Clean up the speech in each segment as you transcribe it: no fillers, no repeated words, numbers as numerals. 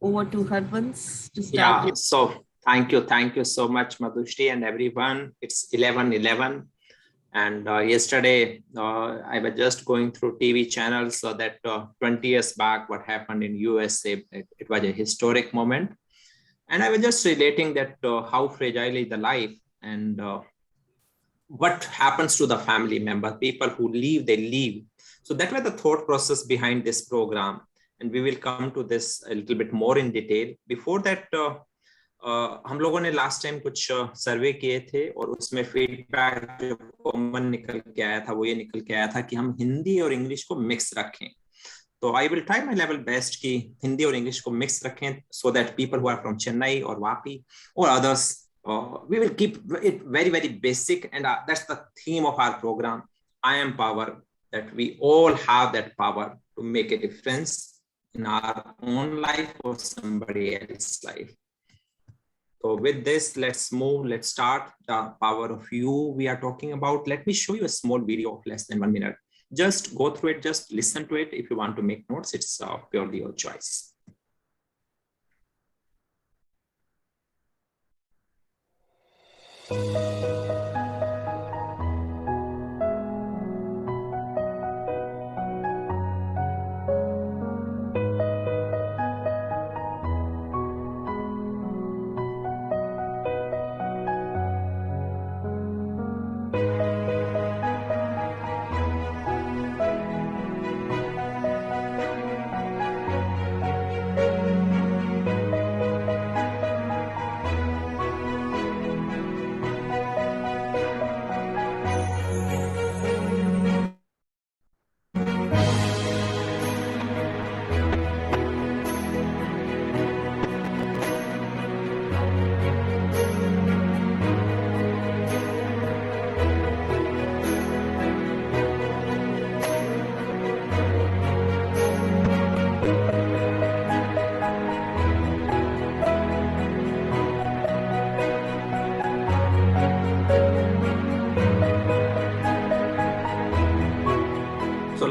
over to Harbans to start. Yeah, so thank you so much, Madhushri and everyone. It's 11:11, and yesterday I was just going through TV channels so that 20 years back, what happened in USA, it was a historic moment, and I was just relating that how fragile is the life and what happens to the family member, people who leave, they leave. So that was the thought process behind this program, and we will come to this a little bit more in detail. Before that, हम लोगों ने last time कुछ सर्वे किए थे और उसमें feedback जो common निकल के आया था वो ये निकल के आया था कि हम हिंदी और इंग्लिश को मिक्स रखें. तो I will try my level best कि हिंदी और इंग्लिश को मिक्स रखें so that people who are from Chennai और वापी और others we will keep it very basic, and that's the theme of our program. I am power, that we all have that power to make a difference in our own life or somebody else's life. So with this, let's start the power of you we are talking about. Let me show you a small video of less than 1 minute. Just go through it, just listen to it. If you want to make notes, it's purely your choice.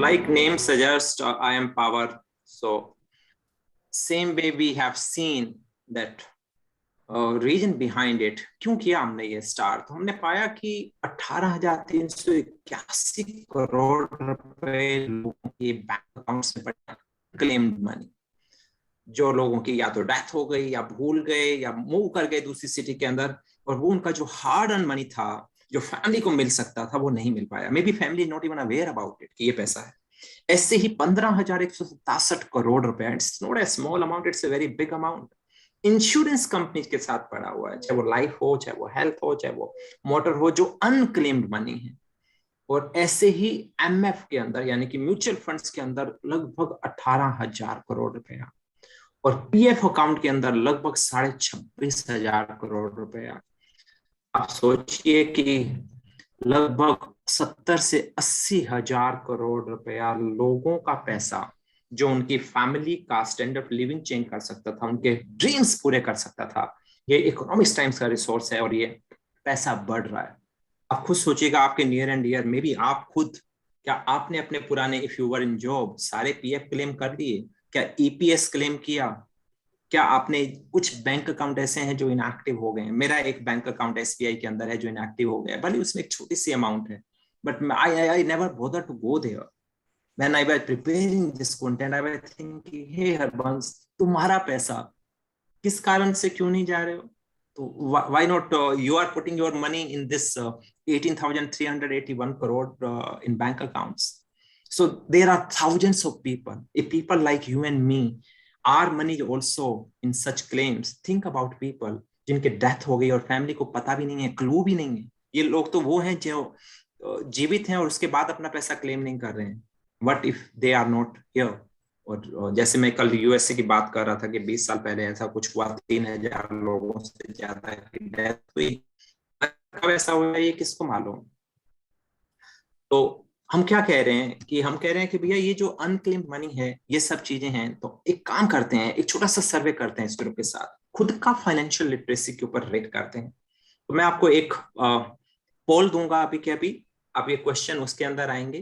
Like name suggests, I am power. So same way we have seen that reason behind it. क्यों किया हमने ये start? तो हमने पाया कि 18,381 करोड़ रुपए लोगों के बैंक अकाउंट्स में पड़ा क्लेम्ड मनी, जो लोगों की या तो डेथ हो गई या भूल गए या मूव कर गए दूसरी सिटी के अंदर, और वो उनका जो हार्ड अर्न मनी था जो फैमिली को मिल सकता था वो नहीं मिल पाया. May be family not even aware about it कि ये पैसा है. ऐसे ही 15,167 करोड़ रुपए, it's not a small amount, it's a very big amount, insurance company के साथ पड़ा हुआ है, चाहे वो लाइफ हो, चाहे वो हेल्थ हो, चाहे वो मोटर हो, जो अनक्लेम्ड मनी है. और ऐसे ही एमएफ के अंदर यानी कि म्यूचुअल फंड्स के अंदर लगभग 18,000 करोड़ रुपया, और पीएफ अकाउंट के अंदर लगभग 26,500 करोड़ रुपया. आप सोचिए कि लगभग 70 से 80,000 करोड़ रुपया लोगों का पैसा जो उनकी फैमिली का स्टैंडर्ड लिविंग चेंज कर सकता था, उनके ड्रीम्स पूरे कर सकता था. ये इकोनॉमिक्स टाइम्स का रिसोर्स है और ये पैसा बढ़ रहा है. आप खुद सोचिएगा, आपके near and dear may be आप खुद, क्या आपने अपने पुराने, if you were in job, सारे पीएफ क्लेम कर दिए? क्या ईपीएस क्लेम किया? क्या आपने, कुछ बैंक अकाउंट ऐसे हैं जो इनएक्टिव हो गए हैं. मेरा एक बैंक अकाउंट एसबीआई के अंदर है जो इनएक्टिव हो गया है, भले उसमें एक छोटी सी अमाउंट है, but I never bother to go there. When I was preparing this content I was thinking, hey Harbans, तुम्हारा पैसा किस कारण से क्यों नहीं जा रहे हो? तो why not you are putting your money in this 18,381 crore in bank accounts. So there are thousands of people, if people like you and me, our money also in such claims. Think about people जिनके death हो गई और family को पता भी नहीं है, clue भी नहीं है. ये लोग तो वो हैं जो जीवित हैं और उसके बाद अपना पैसा क्लेम नहीं कर रहे हैं. What if they are not here? और जैसे मैं कल यूएसए की बात कर रहा था कि 20 साल पहले ऐसा कुछ हुआ, 3,000 लोगों से ज्यादा की डेथ हुई. कब ऐसा हुआ ये किसको मालूम. तो हम क्या कह रहे हैं कि हम कह रहे हैं कि भैया ये जो अनक्लेम्ड मनी है, ये सब चीजें हैं, तो एक काम करते हैं, एक छोटा सा सर्वे करते हैं इस ग्रुप के साथ, खुद का फाइनेंशियल लिटरेसी के ऊपर रेट करते हैं. तो मैं आपको एक पोल दूंगा अभी के अभी, अब ये क्वेश्चन उसके अंदर आएंगे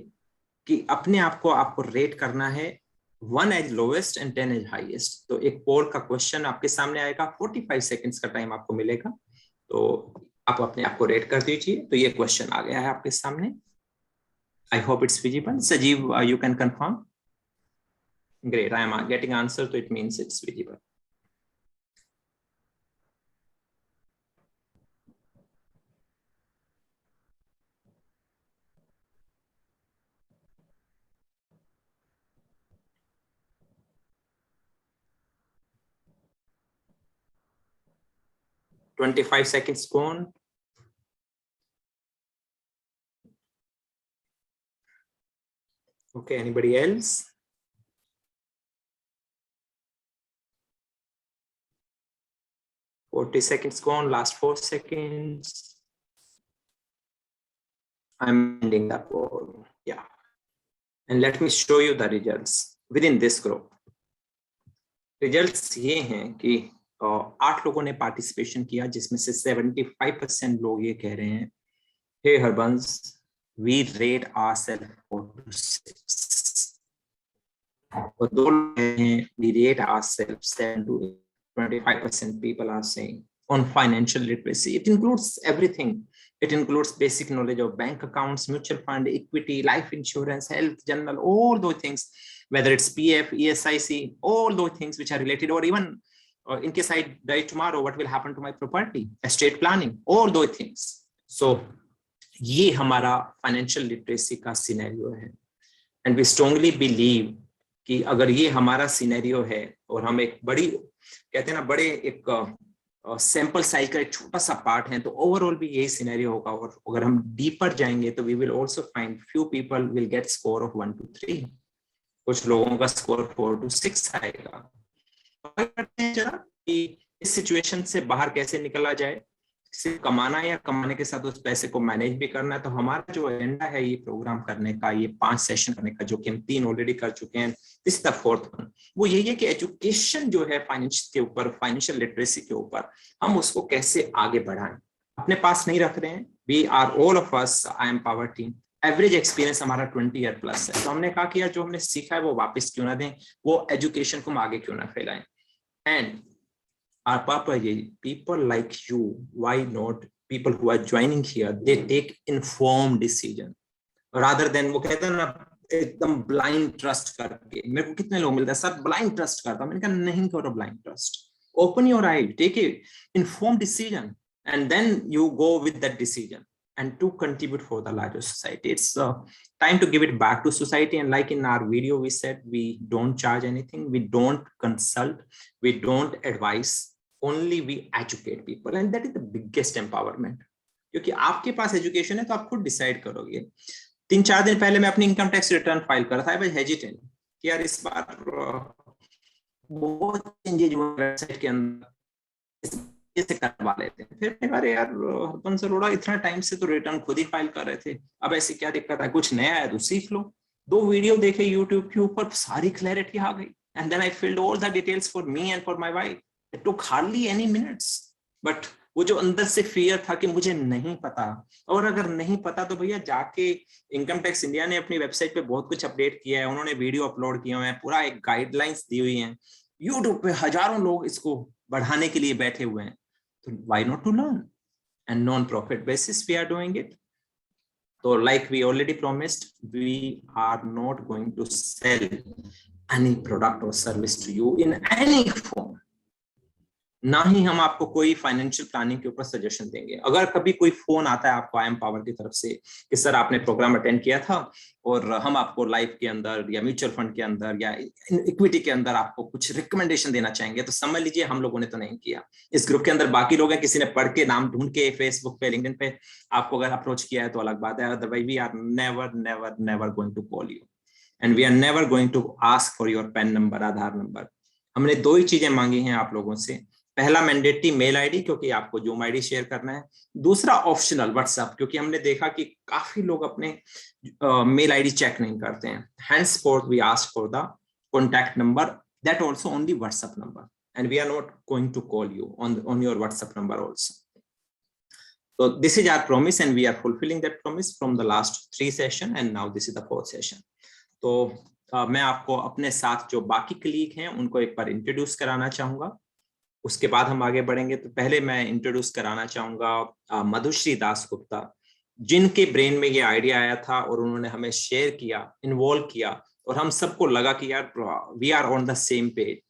कि अपने आप को आपको रेट करना है 1 as lowest and 10 as highest. तो एक पोल का क्वेश्चन आपके सामने आएगा, 45 सेकंड्स का टाइम आपको मिलेगा, तो आप अपने आप को रेट कर दीजिए। तो ये क्वेश्चन आ गया है आपके सामने। I hope it's visible. Sajeev, you can confirm? Great, I am getting answer, तो it means it's visible. $25 seconds gone. Okay, anybody else? $40 seconds gone, last 4 seconds. I'm ending that poll. Yeah. And let me show you the results within this group. Results ये हैं कि 8 लोगों ने participation किया, जिसमें से 75% लोग ये कह रहे हैं, हे Harbans, we rate ourselves 4 to 6. और 2 लोग हैं, we rate ourselves 7 to 8. 25% people are saying on financial literacy. It includes everything. It includes basic knowledge of bank accounts, mutual fund, equity, life insurance, health, general, all those things, whether it's PF, ESIC, all those things which are related, or even in case I die tomorrow, what will happen to my property, estate planning, all those things. So ये हमारा financial literacy का scenario है, and we strongly believe कि अगर ये हमारा scenario है और हम एक बड़ी, कहते हैं ना, बड़े एक सैंपल साइज का एक छोटा सा पार्ट है, तो ओवरऑल भी यही सिनेरियो होगा। और अगर हम डीपर जाएंगे तो we will also find few people will get score of 1 to 3, कुछ लोगों का स्कोर 4 to 6 आएगा। करते हैं जरा कि इस सिचुएशन से बाहर कैसे निकला जाए, सिर्फ कमाना या कमाने के साथ उस पैसे को मैनेज भी करना है। तो हमारा जो एजेंडा है ये प्रोग्राम करने का, ये 5 सेशन करने का, जो कि हम 3 ऑलरेडी कर चुके हैं, this is the 4th one, वो यही है कि एजुकेशन जो है फाइनेंस के ऊपर, फाइनेंशियल लिटरेसी के ऊपर, हम उसको कैसे आगे बढ़ाएं। अपने पास नहीं रख रहे हैं, we are all of us, I am power team, average experience हमारा 20 ईयर प्लस है। तो हमने कहा कि यार जो हमने सीखा है वो वापस क्यों ना दें, वो एजुकेशन को हम आगे क्यों ना फैलाएं। And our purpose is people like you, why not people who are joining here, they take informed decision rather than वो कहते हैं ना एकदम ब्लाइंड ट्रस्ट करके। मेरे को कितने लोग मिलते हैं, सर ब्लाइंड ट्रस्ट करता हूं, मैंने कहा नहीं करो blind trust, open your eye, take a informed decision and then you go with that decision and to contribute for the larger society. It's time to give it back to society. And like in our video we said, we don't charge anything, we don't consult, we don't advise, only we educate people, and that is the biggest empowerment. क्योंकि आपके पास education है तो आप खुद decide करोगे। 3-4 दिन पहले मैं अपनी इनकम टैक्स रिटर्न फाइल कर रहा था, आई वाज हेजिटेंट कि यार इस बार बहुत चेंजेस हुए वेबसाइट के अंदर, से करवा लेते हैं। फिर यार हरपन सर अरोड़ा इतना टाइम से तो रिटर्न खुद ही फाइल कर रहे थे, अब ऐसी क्या दिक्कत है, कुछ नया है तो सीख लो। 2 वीडियो देखे यूट्यूब के ऊपर, सारी क्लैरिटी आ गई। And then I filled all the details for me and for my wife, it took hardly any minutes. But वो जो अंदर से फियर था कि मुझे नहीं पता, और अगर नहीं पता तो भैया जाके इनकम टैक्स इंडिया ने अपनी वेबसाइट पे बहुत कुछ अपडेट किया है, उन्होंने वीडियो अपलोड किए हुए हैं, पूरा एक गाइडलाइंस दी हुई है, यूट्यूब पे हजारों लोग इसको बढ़ाने के लिए बैठे हुए हैं। So why not to learn? And non-profit basis we are doing it. So like we already promised, we are not going to sell any product or service to you in any form. ना ही हम आपको कोई financial planning के ऊपर suggestion देंगे। अगर कभी कोई फोन आता है आपको आई एम पावर की तरफ से कि सर आपने प्रोग्राम अटेंड किया था और हम आपको लाइफ के अंदर या म्यूचुअल फंड के अंदर या इक्विटी के अंदर आपको कुछ रिकमेंडेशन देना चाहेंगे, तो समझ लीजिए हम लोगों ने तो नहीं किया। इस ग्रुप के अंदर बाकी लोग हैं, किसी ने पढ़ के नाम ढूंढ के फेसबुक पे, लिंक्डइन पे आपको अगर अप्रोच किया है तो अलग बात है, otherwise we are never never never going to call you and we are never going to ask for your PAN number, Aadhaar number. हमने 2 ही चीजें मांगी हैं आप लोगों से, पहला मैंडेटरी मेल आईडी, क्योंकि आपको जूम आईडी शेयर करना है, दूसरा ऑप्शनल व्हाट्सएप, क्योंकि हमने देखा कि काफी लोग अपने मेल आईडी चेक नहीं करते हैं। henceforth we ask for the contact number, that also on the WhatsApp number, and we are not going to call you on your WhatsApp number also. So this is our promise and we are fulfilling that promise from the last 3 sessions, and now this is the 4th session. तो मैं आपको अपने साथ जो बाकी colleague हैं उनको एक बार इंट्रोड्यूस कराना चाहूंगा, उसके बाद हम आगे बढ़ेंगे। तो पहले मैं इंट्रोड्यूस कराना चाहूंगा मधुश्री दास गुप्ता, जिनके ब्रेन में ये आइडिया आया था और उन्होंने हमें शेयर किया, इन्वॉल्व किया, और हम सबको लगा कि यार we are on the same page.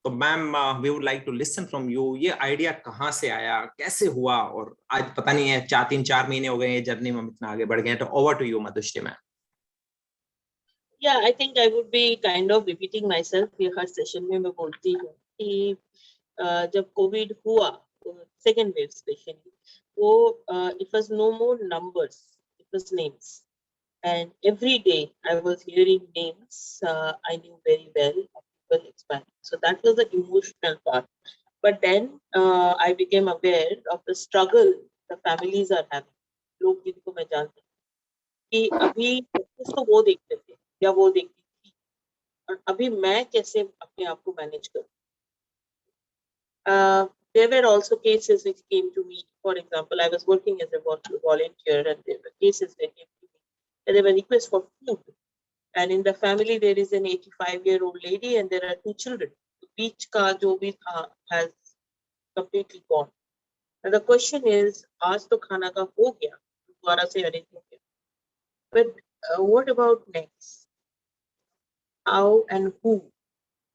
तो ma'am, we would like to listen from you, ये आइडिया कहाँ से आया, कैसे हुआ, और आज पता नहीं है 4 महीने हो गए जर्नी में हम इतना आगे बढ़ गए हैं। तो over to you Madhushree ma'am. Yeah, I think I would be kind of repeating myself. ये हर सेशन में मैं बोलती हूँ कि जब कोविड हुआ, सेकेंड वेव स्पेशली, वो it was no more numbers, it was names, and every day I was hearing names I knew very well of people expiring. So that was the emotional part. But then I became aware of the struggle the families are having. लोग जिनको मैं जानती कि अभी उसको वो देखते थे या वो देखती थी, और अभी मैं कैसे अपने आप को मैनेज करूं. There were also cases which came to me. For example, I was working as a volunteer, and there were cases that came to me, and there were requests for food. And in the family, there is an 85-year-old lady, and there are 2 children. Each ka jo bhi tha has completely gone. And the question is, aaj to khana ka ho gaya, dobara se arrange ho gaya. But what about next? How and who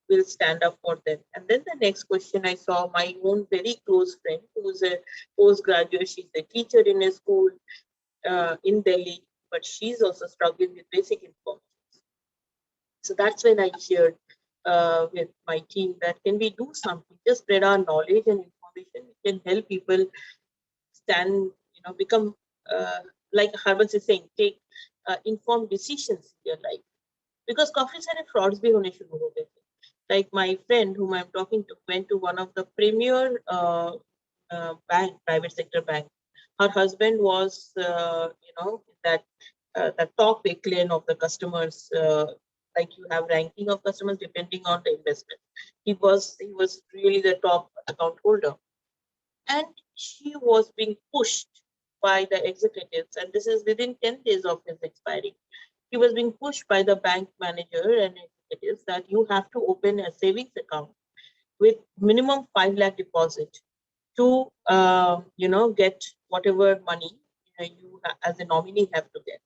will stand up for them? And then the next question, I saw my own very close friend who's a postgraduate. She's a teacher in a school in Delhi, but she's also struggling with basic information. So that's when I shared with my team that can we do something, just spread our knowledge and information. We can help people stand, become like Harbans is saying, take informed decisions in their life. Because काफी सारे frauds भी होने शुरू हो गए थे. Like my friend whom I'm talking to went to one of the premier bank, private sector bank. Her husband was, that the top echelon of the customers. Like you have ranking of customers depending on the investment. He was really the top account holder, and she was being pushed by the executives, and this is within 10 days of his expiry. He was being pushed by the bank manager and executives that you have to open a savings account with minimum 5 lakh deposit to get whatever money you as a nominee have to get.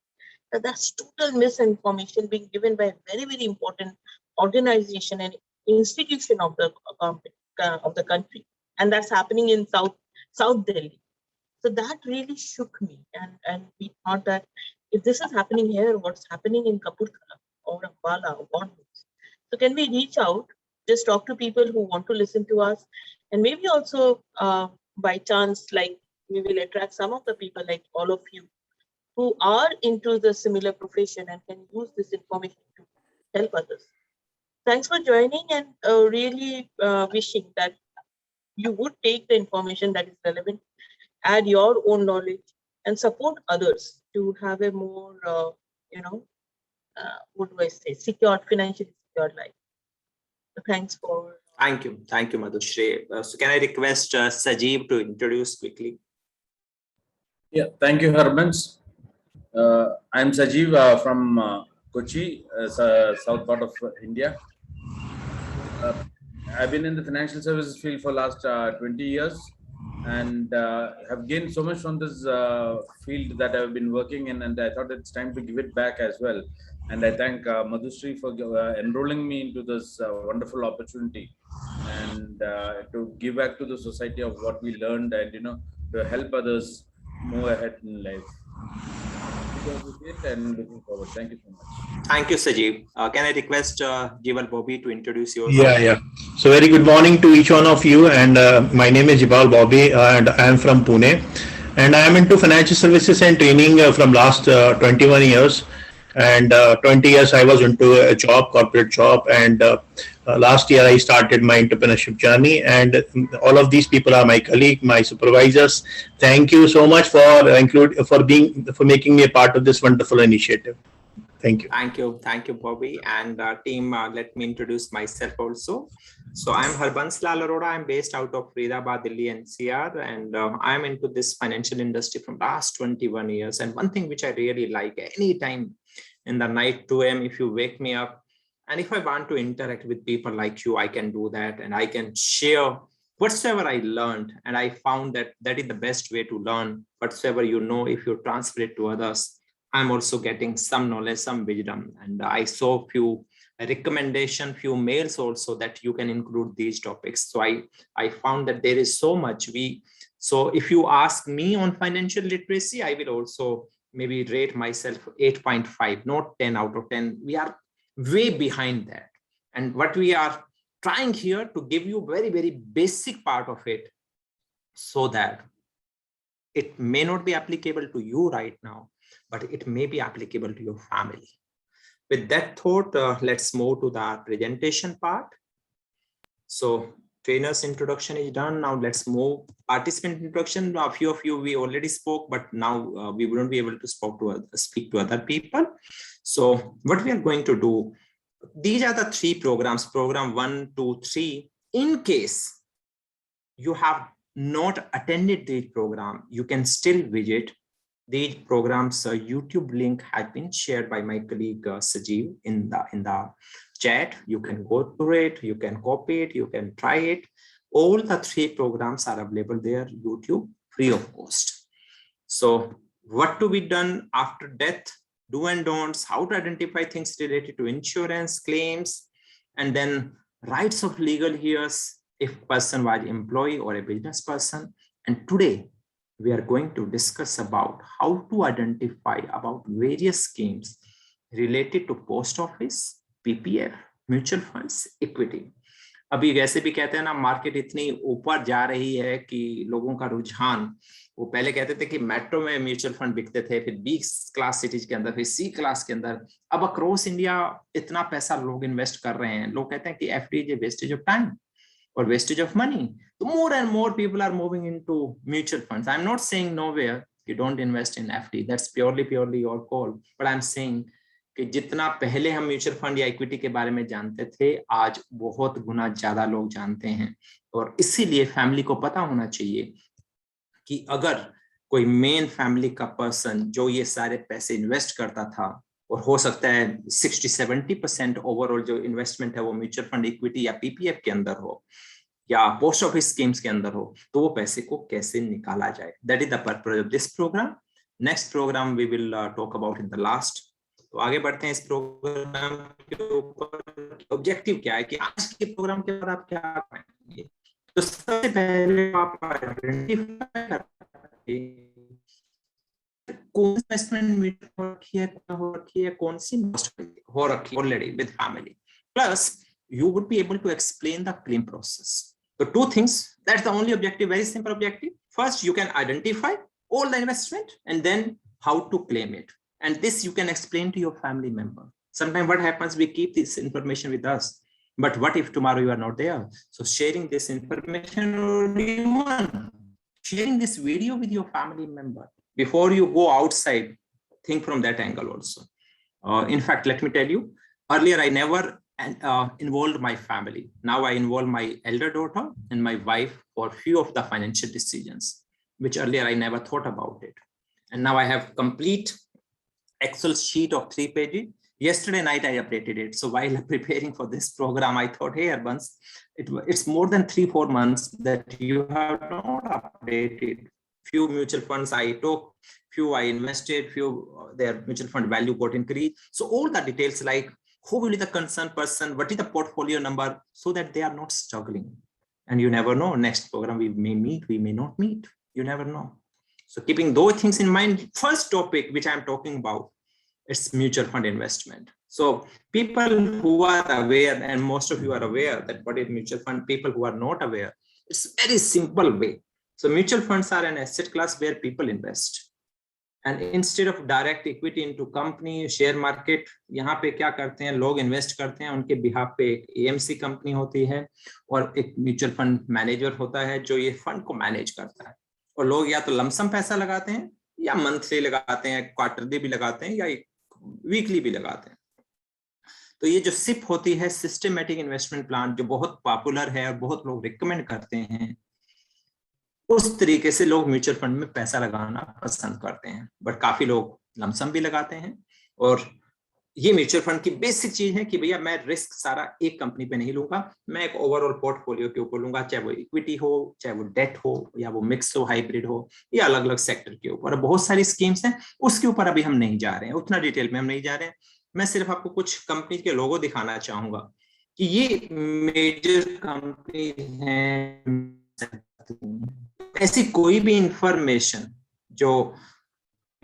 That's total misinformation being given by a very, very important organization and institution of the country, and that's happening in South Delhi. So that really shook me, and we thought that if this is happening here, what's happening in Kapurthala or Ambala or what? So can we reach out, just talk to people who want to listen to us, and maybe also by chance, like we will attract some of the people like all of you who are into the similar profession and can use this information to help others. Thanks for joining, and really wishing that you would take the information that is relevant, add your own knowledge, and support others to have a more, what do I say, financially secure life. So thanks for. Thank you, Madhushri. So can I request Sajeev to introduce quickly? Yeah, thank you, Harbans. I'm Sajeev from Kochi, south part of India. I've been in the financial services field for last 20 years, and have gained so much from this field that I've been working in, and I thought it's time to give it back as well. And I thank Madhushri for enrolling me into this wonderful opportunity, and to give back to the society of what we learned, and to help others move ahead in life. And looking forward. Thank you so much. Thank you, Sajeev. Can I request Jival Bobby to introduce yourself? Yeah. So very good morning to each one of you. And my name is Jival Bobby, and I am from Pune. And I am into financial services and training from last 21 years. And 20 years I was into a corporate job. And last year I started my entrepreneurship journey. And all of these people are my colleagues, my supervisors. Thank you so much for making me a part of this wonderful initiative. Thank you. Thank you, Bobby. And team, let me introduce myself also. So I'm Harbans Lal Arora. I'm based out of Faridabad, Delhi NCR, and I'm into this financial industry from last 21 years. And one thing which I really like, anytime in the night 2 a.m. if you wake me up, And if I want to interact with people like you, I can do that, and I can share whatsoever I learned. And I found that that is the best way to learn. Whatsoever you know, if you transfer it to others, I'm also getting some knowledge, some wisdom. And I saw few recommendation, few mails also that you can include these topics. So I found that there is so much. So if you ask me on financial literacy, I will also maybe rate myself 8.5, not 10 out of 10. We are way behind that. And what we are trying here to give you very, very basic part of it, so that it may not be applicable to you right now, but it may be applicable to your family. With that thought, let's move to the presentation part. So trainer's introduction is done. Now let's move participant introduction. A few of you, we already spoke, but now we wouldn't be able to speak to other people. So what we are going to do, these are the 3 programs, program 1, 2, 3. In case you have not attended the program, you can still visit these programs. YouTube link has been shared by my colleague Sajeev in the chat. You can go through it, you can copy it, you can try it. All the 3 programs are available there, YouTube, free of cost. So what to be done after death, do and don'ts, how to identify things related to insurance claims, and then rights of legal heirs if person was employee or a business person. And today we are going to discuss about how to identify about various schemes related to post office, PPF, mutual funds, equity. अभी वैसे भी कहते हैं ना, market इतनी ऊपर जा रही है कि लोगों का रुझान, वो पहले कहते थे कि मेट्रो में म्यूचुअल फंड बिकते थे, फिर बी क्लास सिटीज के अंदर, फिर सी क्लास के अंदर, अब अक्रॉस इंडिया इतना पैसा लोग इन्वेस्ट कर रहे हैं. लोग कहते हैं कि FD is wastage of time or wastage of money. So more and more people are moving into mutual funds. I'm not saying nowhere you don't invest in FD. That's purely your call. But I'm saying कि जितना पहले हम mutual fund या equity के बारे में जानते थे, आज बहुत गुना ज्यादा लोग जानते हैं. और इसीलिए फैमिली को पता होना चाहिए कि अगर कोई मेन फैमिली का पर्सन जो ये सारे पैसे इन्वेस्ट करता था, और हो सकता है 60-70% ओवरऑल जो इन्वेस्टमेंट है वो म्यूचुअल फंड, इक्विटी या पीपीएफ के अंदर हो या पोस्ट ऑफिस स्कीम्स के अंदर हो, तो वो पैसे को कैसे निकाला जाए. That is the purpose of this programme. Next programme we will talk about in the last. तो आगे बढ़ते हैं इस प्रोग्राम के ऊपर. ऑब्जेक्टिव क्या है कि आज के प्रोग्राम के बाद आप क्या करेंगे. तो सबसे पहले आप आइडेंटिफाई करेंगे कौन सी इन्वेस्टमेंट हो रखी है, कौन सी हो रखी है already with family. Plus you would be able to explain the claim process. So 2 things, that's the only objective, very simple objective. First, you can identify all the investment and then how to claim it. And this you can explain to your family member. Sometimes what happens, we keep this information with us, but what if tomorrow you are not there? So sharing this information, or even sharing this video with your family member before you go outside, think from that angle also. In fact, let me tell you, earlier I never involved my family. Now I involve my elder daughter and my wife for few of the financial decisions, which earlier I never thought about it. And now I have complete Excel sheet of 3 pages. Yesterday night I updated it. So while preparing for this program, I thought, hey Arbans, it's more than 3-4 months that you have not updated. Few mutual funds I took, few I invested, few their mutual fund value got increased. So all the details like who will be the concerned person, what is the portfolio number, so that they are not struggling. And you never know, next program we may meet, we may not meet, you never know. So keeping those things in mind, first topic which I'm talking about, it's mutual fund investment. So people who are aware, and most of you are aware that what is mutual fund, people who are not aware, it's a very simple way. So mutual funds are an asset class where people invest. And instead of direct equity into company, share market, यहाँ पे क्या करते हैं लोग, invest करते हैं उनके behalf पे एक AMC कंपनी होती है और एक म्यूचुअल फंड मैनेजर होता है जो ये फंड को मैनेज करता है. और लोग या तो लमसम पैसा लगाते हैं या मंथली लगाते हैं, क्वार्टरली भी लगाते हैं या वीकली भी लगाते हैं. तो ये जो सिप होती है, सिस्टमेटिक इन्वेस्टमेंट प्लान, जो बहुत पॉपुलर है और बहुत लोग रिकमेंड करते हैं, उस तरीके से लोग म्यूचुअल फंड में पैसा लगाना पसंद करते हैं. बट काफी लोग लमसम भी लगाते हैं. और ये म्यूचुअल फंड की बेसिक चीज है कि भैया मैं रिस्क सारा एक कंपनी पे नहीं लूंगा, मैं एक ओवरऑल पोर्टफोलियो के ऊपर लूंगा, चाहे वो इक्विटी हो, चाहे वो डेट हो, या वो मिक्स हो, हाइब्रिड हो, या अलग अलग सेक्टर के ऊपर। बहुत सारी स्कीम्स हैं, उसके ऊपर अभी हम नहीं जा रहे हैं, उतना डिटेल में हम नहीं जा रहे हैं। मैं सिर्फ आपको कुछ कंपनी के लोगो दिखाना चाहूंगा कि ये मेजर कंपनी है। ऐसी कोई भी इंफॉर्मेशन जो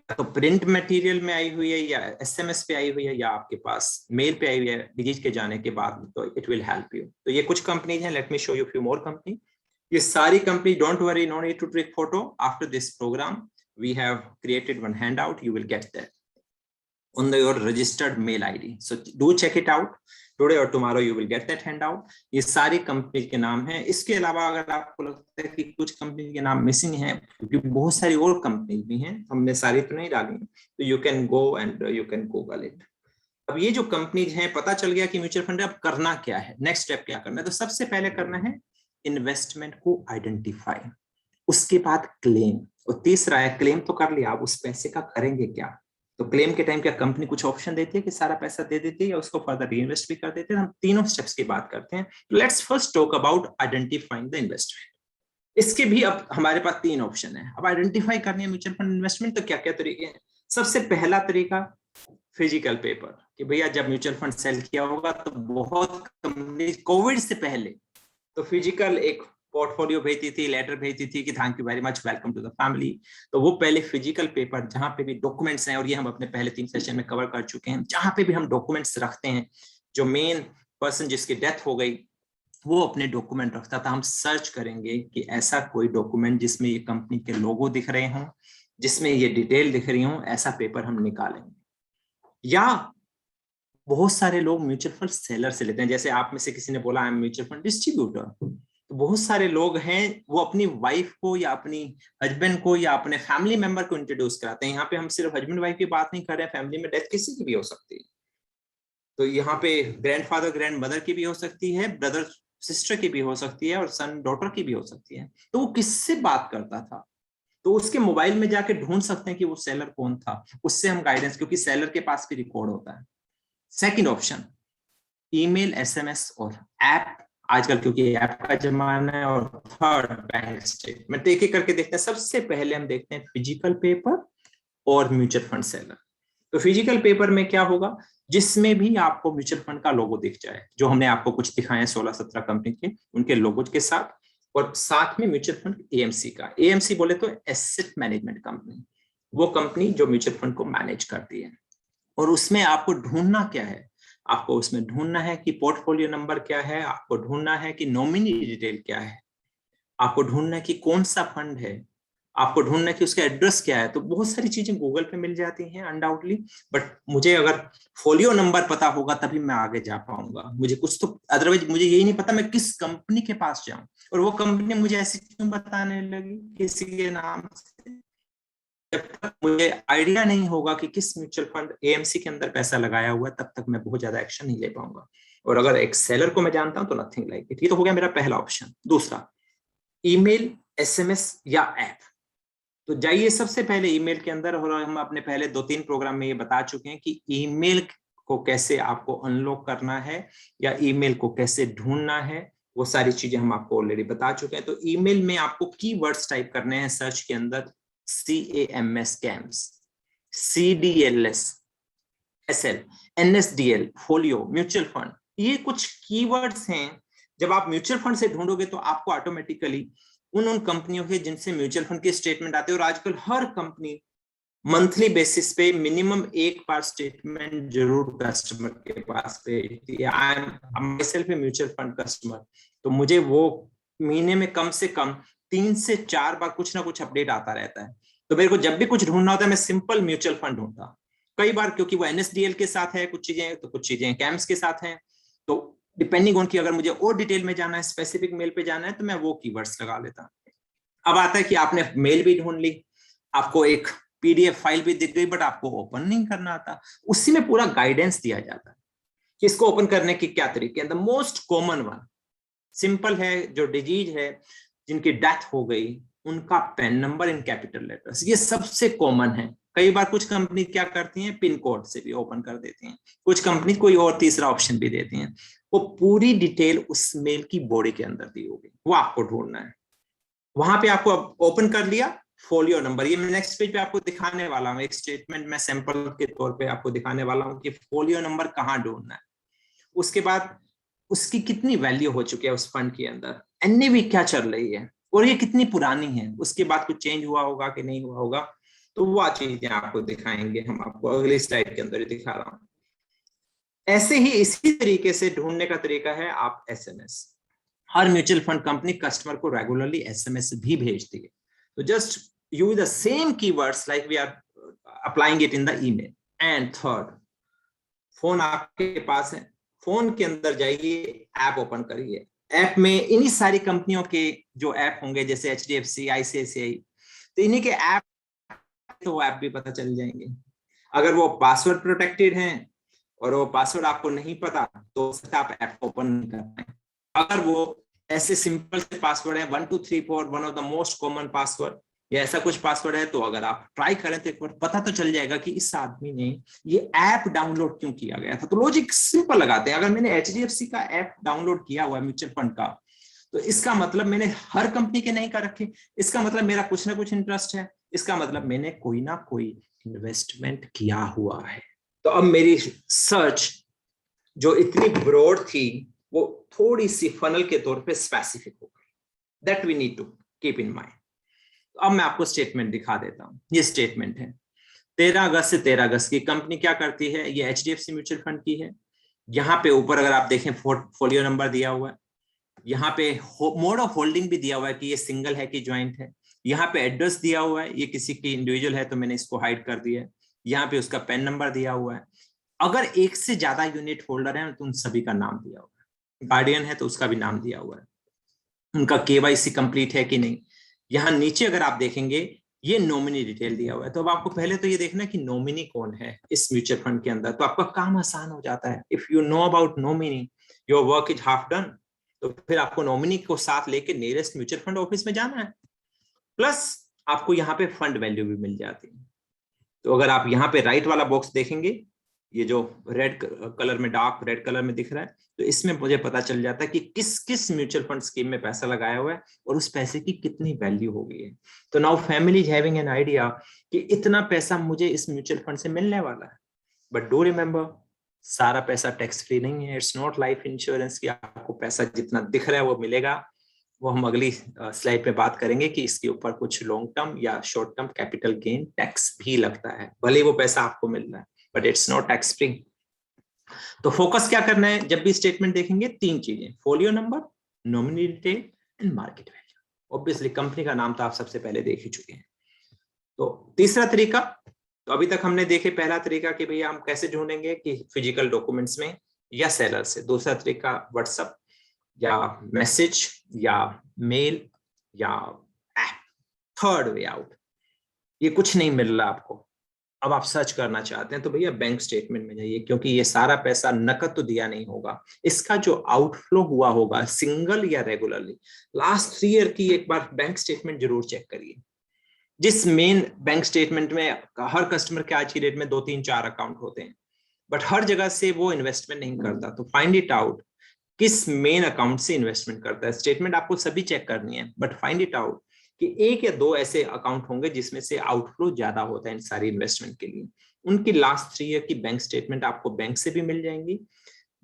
तो प्रिंट मटेरियल में आई हुई है, या एसएमएस पे आई हुई है, या आपके पास मेल पे आई हुई है डिजिट के जाने के बाद, तो इट विल हेल्प यू। तो ये कुछ कंपनीज हैं, let me show you few more company. ये सारी company, don't worry, no need to take photo. After this programme we have created one handout, you will get that on your registered mail ID. So do check it out. Today or tomorrow you will get that handout. ये सारी company के नाम हैं। इसके अलावा अगर आपको लगता है कि कुछ कंपनी के नाम मिसिंग हैं, क्योंकि बहुत सारी और कंपनी भी हैं, हमने सारी तो नहीं डाली, तो you can go and you can Google it. अब ये जो कंपनीज हैं, पता चल गया कि म्यूचुअल फंड अब करना क्या है, नेक्स्ट स्टेप क्या करना है। तो सबसे पहले करना है इन्वेस्टमेंट को आइडेंटिफाई, उसके बाद क्लेम, और तीसरा है क्लेम तो कर लिया, आप उस पैसे का करेंगे क्या। तो क्लेम के टाइम क्या कंपनी कुछ ऑप्शन देती है कि सारा पैसा दे देती है, या उसको फर्दर रीइन्वेस्ट भी कर देते हैं। हम तीनों स्टेप्स की बात करते हैं। Let's first talk about identifying the investment. इसके भी अब हमारे पास तीन ऑप्शन है। अब आइडेंटिफाई करनी है म्यूचुअल फंड इन्वेस्टमेंट, तो क्या क्या तरीके हैं। सबसे पहला तरीका फिजिकल पेपर, कि भैया जब म्यूचुअल फंड सेल किया होगा तो बहुत कंपनी कोविड से पहले तो फिजिकल एक पोर्टफोलियो भेजती थी, लेटर भेजती थी कि thank you very much, welcome to the family. तो वो पहले फिजिकल पेपर, जहां पे भी डॉक्यूमेंट्स हैं, और ये हम अपने पहले 3 सेशन में कवर कर चुके हैं, जहां पे भी हम डॉक्यूमेंट्स रखते हैं, जो मेन पर्सन जिसकी डेथ हो गई वो अपने डॉक्यूमेंट रखता था। हम सर्च करेंगे कि ऐसा कोई डॉक्यूमेंट जिसमें ये कंपनी के लोगो दिख रहे हों, जिसमें ये डिटेल दिख रही हो, ऐसा पेपर हम निकालेंगे। या बहुत सारे लोग म्यूचुअल फंड सेलर से लेते हैं, जैसे आप में से किसी ने बोला I am mutual fund distributor, तो बहुत सारे लोग हैं वो अपनी वाइफ को या अपनी हस्बैंड को या अपने फैमिली मेंबर को इंट्रोड्यूस कराते हैं। यहाँ पे हम सिर्फ हस्बैंड वाइफ की बात नहीं कर रहे हैं, फैमिली में डेथ किसी की भी हो सकती है, तो यहाँ पे ग्रैंडफादर ग्रैंड मदर की भी हो सकती है, ब्रदर सिस्टर की भी हो सकती है, और सन डॉटर की भी हो सकती है। तो वो किससे बात करता था, तो उसके मोबाइल में जाके ढूंढ सकते हैं कि वो सेलर कौन था, उससे हम गाइडेंस, क्योंकि सेलर के पास भी रिकॉर्ड होता है। सेकंड ऑप्शन ईमेल, एसएमएस और ऐप, आजकल क्योंकि ऐप का जमाना है। और थर्ड बैंक स्टेटमेंट। एक एक करके देखते हैं। सबसे पहले हम देखते हैं फिजिकल पेपर और म्यूचुअल फंड सेलर। तो फिजिकल पेपर में क्या होगा, जिसमें भी आपको म्यूचुअल फंड का लोगो दिख जाए, जो हमने आपको कुछ दिखाए 16-17 कंपनी के, उनके लोगो के साथ, और साथ में म्यूचुअल फंड एएमसी का। एएमसी बोले तो एसेट मैनेजमेंट कंपनी, वो कंपनी जो म्यूचुअल फंड को मैनेज करती है। और उसमें आपको ढूंढना क्या है, आपको उसमें ढूंढना है कि पोर्टफोलियो नंबर क्या है, आपको ढूंढना है कि नॉमिनी डिटेल क्या है, आपको ढूंढना है कि कौन सा फंड है, आपको ढूंढना है कि उसका एड्रेस क्या है। तो बहुत सारी चीजें गूगल पे मिल जाती हैं अनडाउटली, बट मुझे अगर फोलियो नंबर पता होगा तभी मैं आगे जा पाऊंगा। मुझे कुछ तो, अदरवाइज मुझे यही नहीं पता मैं किस कंपनी के पास जाऊं, और वो कंपनी मुझे ऐसी क्यों बताने लगी किसी के नाम से। जब तक मुझे आइडिया नहीं होगा कि किस म्यूचुअल फंड एएमसी के अंदर पैसा लगाया हुआ है, तब तक मैं बहुत ज्यादा एक्शन नहीं ले पाऊंगा। और अगर एक सेलर को मैं जानता हूं तो नथिंग लाइक इट। ये तो हो गया मेरा पहला ऑप्शन। दूसरा, ईमेल, एसएमएस या ऐप। तो जाइए सबसे पहले ईमेल के अंदर, और हम अपने पहले 2-3 प्रोग्राम में ये बता चुके हैं कि ईमेल को कैसे आपको अनलॉक करना है या ईमेल को कैसे ढूंढना है, वो सारी चीजें हम आपको ऑलरेडी बता चुके हैं। तो ईमेल में आपको कीवर्ड्स टाइप करने हैं सर्च के अंदर, CAMS, CAMS, CDLS, SL, NSDL, folio, mutual fund. ये कुछ कीवर्ड्स हैं। जब आप म्यूचुअल फंड से ढूंढोगे तो आपको ऑटोमेटिकली उन कंपनियों के जिनसे म्यूचुअल फंड के स्टेटमेंट आते हैं, और आजकल हर कंपनी मंथली बेसिस पे मिनिमम एक बार स्टेटमेंट जरूर कस्टमर के पास भेजती है। I am my self a mutual fund customer, तो मुझे वो महीने में कम से कम 3 से 4 बार कुछ ना कुछ अपडेट आता रहता है। तो मेरे को जब भी कुछ ढूंढना होता है मैं सिंपल म्यूचुअल फंड ढूंढता, कई बार क्योंकि वो NSDL के साथ है कुछ चीजें, तो कुछ चीजें कैम्स के साथ हैं। तो डिपेंडिंग ऑन की अगर मुझे और डिटेल में जाना है, स्पेसिफिक मेल पे जाना है, तो मैं वो कीवर्ड्स लगा लेता। अब आता है कि आपने मेल भी ढूंढ ली, आपको एक PDF फाइल भी दिख गई, बट आपको ओपन नहीं करना आता। उसी में पूरा गाइडेंस दिया जाता है कि इसको ओपन करने के क्या तरीके हैं। The most common one simple है, जो डिजीज है, जिनकी डेथ हो गई, उनका pan number in capital letters, ये सबसे कॉमन है। कई बार कुछ कंपनी क्या करती हैं, पिन कोड से भी ओपन कर देती हैं, कुछ कंपनी कोई और तीसरा ऑप्शन भी देती हैं। वो पूरी डिटेल उस मेल की बॉडी के अंदर दी होगी, वो आपको ढूंढना है। वहां पे आपको ओपन कर लिया, फोलियो नंबर, ये मैं नेक्स्ट पेज पे आपको दिखाने वाला हूँ, एक स्टेटमेंट मैं सैंपल के तौर पे आपको दिखाने वाला हूँ कि फोलियो नंबर कहाँ ढूंढना है। उसके बाद उसकी कितनी वैल्यू हो चुकी है उस फंड के अंदर, एनएवी क्या चल रही है, और ये कितनी पुरानी है, उसके बाद कुछ चेंज हुआ होगा कि नहीं हुआ होगा, तो वो चीजें आपको दिखाएंगे। हम आपको अगली स्लाइड के अंदर ही दिखा रहा हूँ। ऐसे ही इसी तरीके से ढूंढने का तरीका है आप एसएमएस। हर म्यूचुअल फंड कंपनी कस्टमर को रेगुलरली एसएमएस भी भेजती है, तो just use the same keywords like we are applying it in the email. And third, phone आपके पास है, फोन के अंदर जाइए, ऐप ओपन करिए। ऐप में इन्हीं सारी कंपनियों के जो ऐप होंगे जैसे एचडीएफसी, आईसीआईसीआई, तो इन्हीं के ऐप, तो वो ऐप भी पता चल जाएंगे। अगर वो पासवर्ड प्रोटेक्टेड हैं और वो पासवर्ड आपको नहीं पता तो आप ऐप ओपन नहीं कर पाए। अगर वो ऐसे सिंपल से पासवर्ड है 1 2 3 4 one of the most common password या ऐसा कुछ पासवर्ड है, तो अगर आप ट्राई करें तो एक बार पता तो चल जाएगा कि इस आदमी ने ये ऐप डाउनलोड क्यों किया गया था। तो लॉजिक सिंपल लगाते हैं, अगर मैंने एचडीएफसी का ऐप डाउनलोड किया हुआ है म्यूचुअल फंड का, तो इसका मतलब मैंने हर कंपनी के नहीं कर रखे, इसका मतलब मेरा कुछ ना कुछ इंटरेस्ट है, इसका मतलब मैंने कोई ना कोई इन्वेस्टमेंट किया हुआ है। तो अब मेरी सर्च जो इतनी ब्रॉड थी वो थोड़ी सी फनल के तौर पे स्पेसिफिक हो गई। That we need to keep in mind. अब मैं आपको स्टेटमेंट दिखा देता हूं। ये स्टेटमेंट है 13 अगस्त से 13 अगस्त की। कंपनी क्या करती है, ये एचडीएफसी म्यूचुअल फंड की है। यहाँ पे ऊपर अगर आप देखें फोलियो नंबर दिया हुआ है, यहाँ पे मोड ऑफ होल्डिंग भी दिया हुआ है कि ये सिंगल है कि ज्वाइंट है। यहाँ पे एड्रेस दिया हुआ है, ये किसी की इंडिविजुअल है तो मैंने इसको हाइड कर दिया है। यहाँ पे उसका पेन नंबर दिया हुआ है। अगर एक से ज्यादा यूनिट होल्डर है तो उन सभी का नाम दिया हुआ है। गार्डियन है तो उसका भी नाम दिया हुआ है। उनका केवाईसी कंप्लीट है कि नहीं। यहाँ नीचे अगर आप देखेंगे ये नॉमिनी डिटेल दिया हुआ है। तो अब आपको पहले तो ये देखना कि नॉमिनी कौन है इस म्यूचुअल फंड के अंदर, तो आपका काम आसान हो जाता है। If you know about nominee your work is half done. तो फिर आपको नॉमिनी को साथ लेके नियरेस्ट म्यूचुअल फंड ऑफिस में जाना है, प्लस आपको यहाँ पे फंड वैल्यू भी मिल जाती है। तो अगर आप यहाँ पे राइट वाला बॉक्स देखेंगे, ये जो रेड कलर में, डार्क रेड कलर में दिख रहा है, तो इसमें मुझे पता चल जाता है कि किस किस म्यूचुअल फंड स्कीम में पैसा लगाया हुआ है और उस पैसे की कितनी वैल्यू हो गई है। तो now family is having an idea कि इतना पैसा मुझे इस म्यूचुअल फंड से मिलने वाला है। बट डू रिमेंबर, सारा पैसा टैक्स फ्री नहीं है। इट्स नॉट लाइफ इंश्योरेंस कि आपको पैसा जितना दिख रहा है वो मिलेगा। वो हम अगली स्लाइड पे बात करेंगे कि इसके ऊपर कुछ लॉन्ग टर्म या short term capital gain tax भी लगता है, भले वो पैसा आपको मिल रहा है, but it's not tax free. तो फोकस क्या करना है जब भी स्टेटमेंट देखेंगे, तीन चीजें, folio number, nominee detail and market value. Obviously company का नाम तो आप सबसे पहले देख ही चुके हैं। तो तीसरा तरीका, तो अभी तक हमने देखे पहला तरीका कि भैया हम कैसे ढूंढेंगे कि फिजिकल डॉक्यूमेंट्स में या सेलर से। दूसरा तरीका व्हाट्सएप या मैसेज या मेल या ऐप। थर्ड वे आउट, ये कुछ नहीं मिल रहा आपको, अब आप सर्च करना चाहते हैं तो भैया बैंक स्टेटमेंट में जाइए, क्योंकि ये सारा पैसा नकद तो दिया नहीं होगा, इसका जो आउटफ्लो हुआ होगा सिंगल या रेगुलरली, लास्ट 3 ईयर की एक बार बैंक स्टेटमेंट जरूर चेक करिए। जिस मेन बैंक स्टेटमेंट में हर कस्टमर के आज की डेट में 2 3 4 अकाउंट होते हैं, बट हर जगह से वो इन्वेस्टमेंट नहीं करता। तो फाइंड इट आउट किस मेन अकाउंट से इन्वेस्टमेंट करता है। स्टेटमेंट आपको सभी चेक करनी है, बट फाइंड इट आउट कि 1 या 2 ऐसे अकाउंट होंगे जिसमें से आउटफ्लो ज्यादा होता है इन सारी इन्वेस्टमेंट के लिए। उनकी लास्ट 3 ईयर की बैंक स्टेटमेंट आपको बैंक से भी मिल जाएंगी,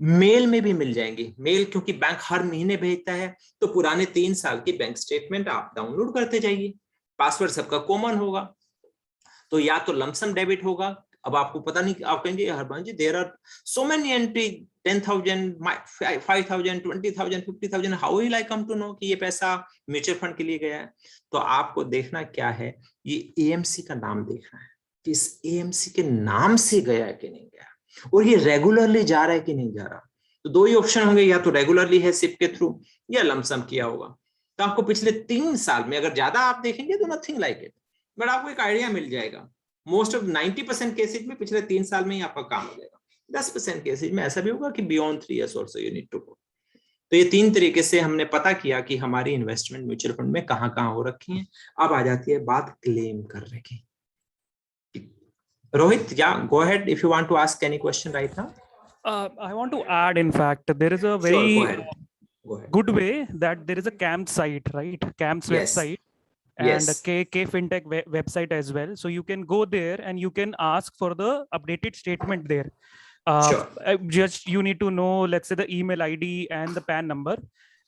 मेल में भी मिल जाएंगी। मेल क्योंकि बैंक हर महीने भेजता है, तो पुराने 3 साल की बैंक स्टेटमेंट आप डाउनलोड करते जाइए। पासवर्ड सबका कॉमन होगा, तो या तो लमसम डेबिट होगा। अब आपको पता नहीं, आप कहेंगे Harman ji there are so many entry 10,000 5,000 20,000 50,000, how will I come to know कि ये पैसा म्यूचुअल फंड के लिए गया है। तो आपको देखना क्या है, ये एएमसी का नाम देखना है कि इस एएमसी के नाम से गया है कि नहीं गया, और ये रेगुलरली जा रहा है कि नहीं जा रहा। तो 2 ही ऑप्शन होंगे, या तो रेगुलरली है सिप के थ्रू या लमसम किया होगा। तो आपको पिछले 3 साल में अगर ज्यादा आप देखेंगे तो नथिंग लाइक इट, बट आपको एक आइडिया मिल जाएगा। मोस्ट ऑफ 90% केसेज में पिछले 3 साल में ही आपका काम हो जाएगा। 10% केसेज में ऐसा भी होगा कि beyond 3 years also you need to go. तो ये 3 तरीके से हमने पता किया कि हमारी इन्वेस्टमेंट म्यूचुअल फंड में कहाँ कहाँ हो रखी है। अब आ जाती है बात क्लेम करने की। Rohit, yeah, go ahead if you want to ask any question right now. I want to add, in fact, there is a Sure, very go ahead. Go ahead. good way that there is a CAMS site, right? CAMS Yes. website and a Yes. K FinTech website as well. So you can go there and you can ask for the updated statement there. Sure. Just you need to know, let's say, the email ID and the PAN number,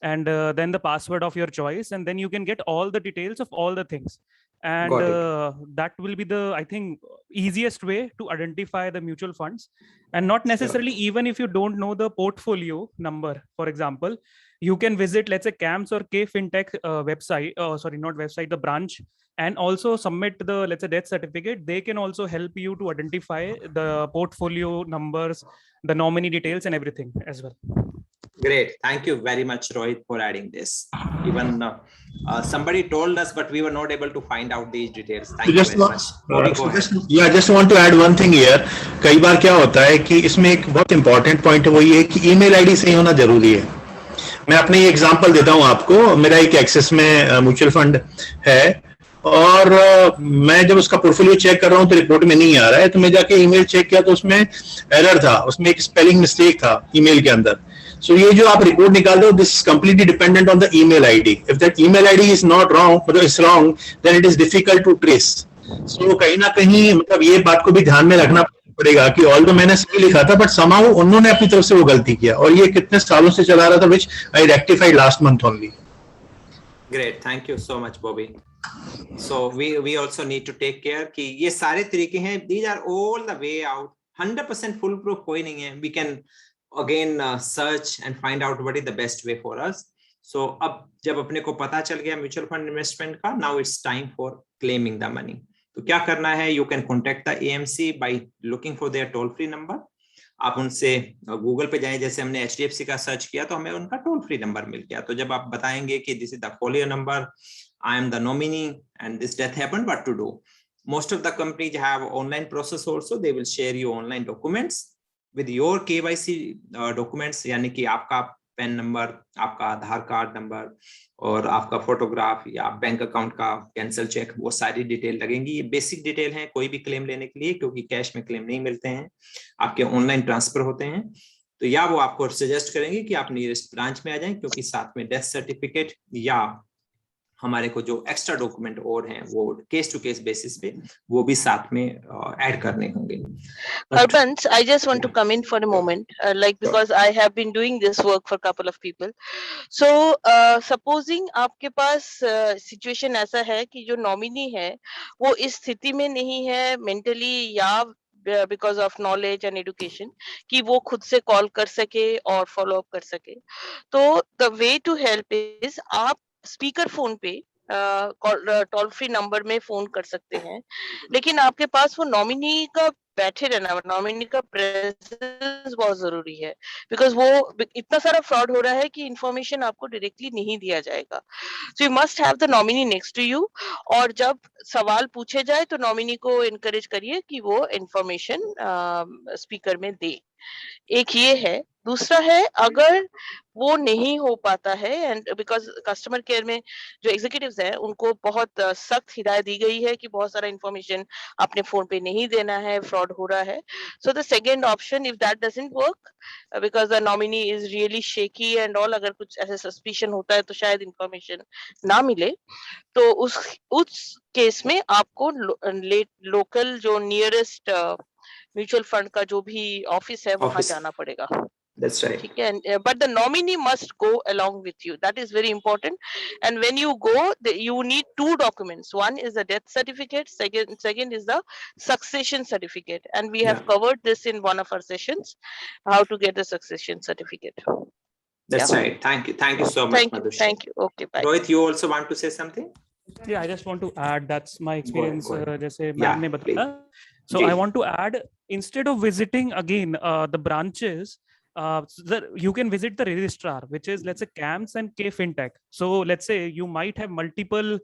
and then the password of your choice, and then you can get all the details of all the things. And Got it. that will be the, I think, easiest way to identify the mutual funds. And not necessarily, even if you don't know the portfolio number, for example, you can visit, let's say, CAMS or K FinTech website, sorry, not website, the branch, and also submit the, let's say, death certificate. They can also help you to identify the portfolio numbers, the nominee details, and everything as well. Great. Thank you very much, Rohit, for adding this. Even somebody told us, but we were not able to find out these details. Thank you very much. Bobby, go ahead. Just want to add one thing here. कई बार क्या होता है कि इसमें एक बहुत important point है, वो ये कि ईमेल आईडी सही होना जरूरी है. मैं अपने ये एग्जांपल देता हूं आपको. मेरा एक एक्सिस में म्यूचुअल फंड है और मैं जब उसका पोर्टफोलियो चेक कर रहा हूं तो रिपोर्ट में नहीं आ रहा है, तो मैं जाके ईमेल चेक किया तो उसमें एरर था, उसमें एक स्पेलिंग मिस्टेक था ईमेल के अंदर. So ये जो आप रिपोर्ट निकाल दो, this is completely dependent on the email ID. If that email ID is not wrong, मतलब is wrong, then it is difficult to trace. So कहीं ना कहीं मतलब ये बात को भी ध्यान में रखना पड़ेगा कि ऑल्दो मैंने सही लिखा था, बट somehow उन्होंने अपनी तरफ से वो गलती किया, और ये कितने सालों से चला रहा था, which I rectified last month only. Great, thank you so much, Bobby. So we also need to take care कि ये सारे तरीके हैं. These are all the way out. 100% foolproof कोई नहीं है. We can again search and find out what is the best way for us. So अब जब अपने को पता चल गया म्यूचुअल फंड इन्वेस्टमेंट का, now it's time for claiming the money. तो क्या करना है? You can contact the AMC by looking for their toll free number. आप उनसे गूगल पे जाएं, जैसे हमने HDFC का सर्च किया तो हमें उनका टोल फ्री नंबर मिल गया. तो जब आप बताएंगे कि this is the folio number, I am the nominee and this death happened, what to do? Most of the companies have online process also. They will share you online documents with your KYC documents, यानी कि आपका pan number, आपका आधार card number और आपका photograph या bank account का cancel cheque, वो सारी डिटेल लगेंगी. ये बेसिक डिटेल है कोई भी क्लेम लेने के लिए, क्योंकि कैश में क्लेम नहीं मिलते हैं, आपके ऑनलाइन ट्रांसफर होते हैं. तो या वो आपको सजेस्ट करेंगे कि आप नियरेस्ट ब्रांच में आ जाएं, क्योंकि साथ में डेथ सर्टिफिकेट या हमारे को जो एक्स्ट्रा डॉक्यूमेंट और हैं वो केस टू केस बेसिस पे वो भी साथ में ऐड करने होंगे. Harbans, I just want to come in for a moment, because I have been doing this work for a couple of people. So supposing आपके पास situation ऐसा है कि जो नॉमिनी है वो इस स्थिति में नहीं है मेंटली या because of knowledge and education कि वो खुद से कॉल कर सके और फॉलो अप कर सके, तो the way to help is आप स्पीकर फोन पे टोल फ्री नंबर में फोन कर सकते हैं, लेकिन आपके पास वो नॉमिनी का बैठे रहना, नॉमिनी का प्रेजेंस बहुत जरूरी है, बिकॉज वो इतना सारा फ्रॉड हो रहा है कि इंफॉर्मेशन आपको डायरेक्टली नहीं दिया जाएगा. So you must have the nominee next to you, और जब सवाल पूछे जाए तो नॉमिनी को एनकरेज करिए कि वो इंफॉर्मेशन स्पीकर में दे. एक ये है. दूसरा है, अगर वो नहीं हो पाता है, एंड बिकॉज कस्टमर केयर में जो एग्जीक्यूटिव्स हैं उनको बहुत सख्त हिदायत दी गई है कि बहुत सारा इंफॉर्मेशन अपने फोन पे नहीं देना है, फ्रॉड हो रहा है. So the second option, if that doesn't work because the nominee is really shaky and all, अगर कुछ ऐसे सस्पिशन होता है तो शायद इंफॉर्मेशन ना मिले, तो उस केस में आपको लोकल जो नियरेस्ट म्यूचुअल फंड का जो भी ऑफिस है वहां जाना पड़ेगा. That's right. ठीक है, but the nominee must go along with you. That is very important. And when you go, you need two documents. One is the death certificate. Second is the succession certificate. And we have covered this in one of our sessions, how to get the succession certificate. That's right. Thank you so much, Madhushri. Thank you. Okay, bye. Rohit, you also want to say something? Yeah, I just want to add, that's my experience. जैसे Yeah, ma'am ने बताया. So I want to add, instead of visiting again the branches, you can visit the registrar, which is, let's say, CAMS and K FinTech. So let's say you might have multiple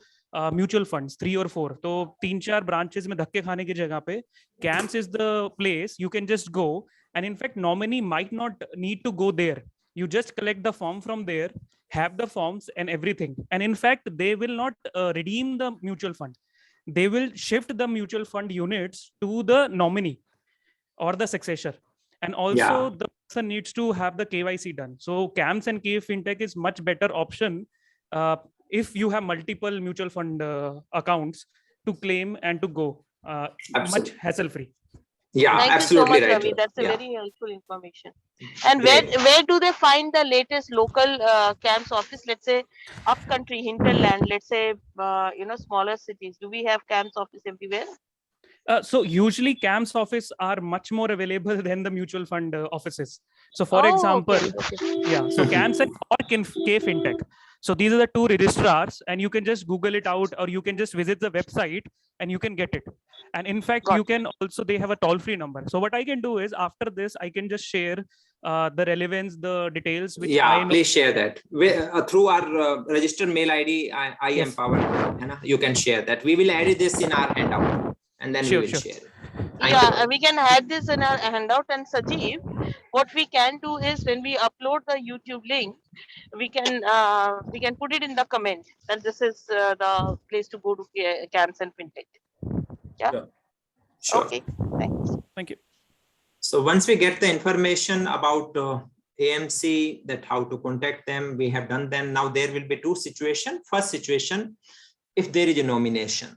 mutual funds, 3 or 4. तो 3-4 branches में धक्के खाने की जगह पे CAMS is the place you can just go, and in fact nominee might not need to go there. You just collect the form from there, have the forms and everything, and in fact they will not redeem the mutual fund. they will shift the mutual fund units to the nominee or the successor. And also the person needs to have the KYC done. So CAMS and K FinTech is much better option if you have multiple mutual fund accounts to claim and to go much hassle free. Yeah, Thank absolutely you so much, right. Ravi. That's a Yeah. very helpful information. And Great. where do they find the latest local CAMS office? Let's say up country, hinterland. Let's say smaller cities. Do we have CAMS office everywhere? So usually CAMS office are much more available than the mutual fund offices. So for example, yeah, so CAMS and or K FinTech. So these are the two registrars, and you can just Google it out, or you can just visit the website and you can get it. And in fact, you can also, they have a toll-free number. So what I can do is after this, I can just share the relevance, the details, which I know. Please share that. Through our registered mail ID, I Empower. You can share that. We will add this in our handout, and then we will share it. We can add this in our handout. And Sajeev, what we can do is when we upload the YouTube link, we can put it in the comment that this is the place to go to CAMS and FinTech. Yeah. Sure. Okay. Thanks. Thank you. So once we get the information about AMC, that how to contact them, we have done them. Now there will be two situations. First situation, if there is a nomination.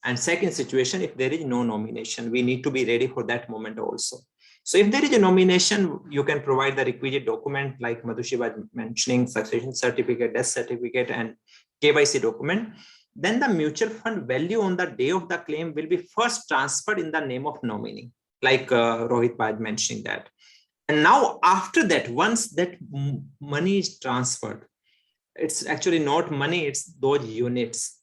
And second situation, if there is no nomination, we need to be ready for that moment also. So if there is a nomination, you can provide the requisite document like Madhushi was mentioning, succession certificate, death certificate, and KYC document. Then the mutual fund value on the day of the claim will be first transferred in the name of nominee, like Rohit was mentioning that. And now after that, once that money is transferred, it's actually not money, it's those units.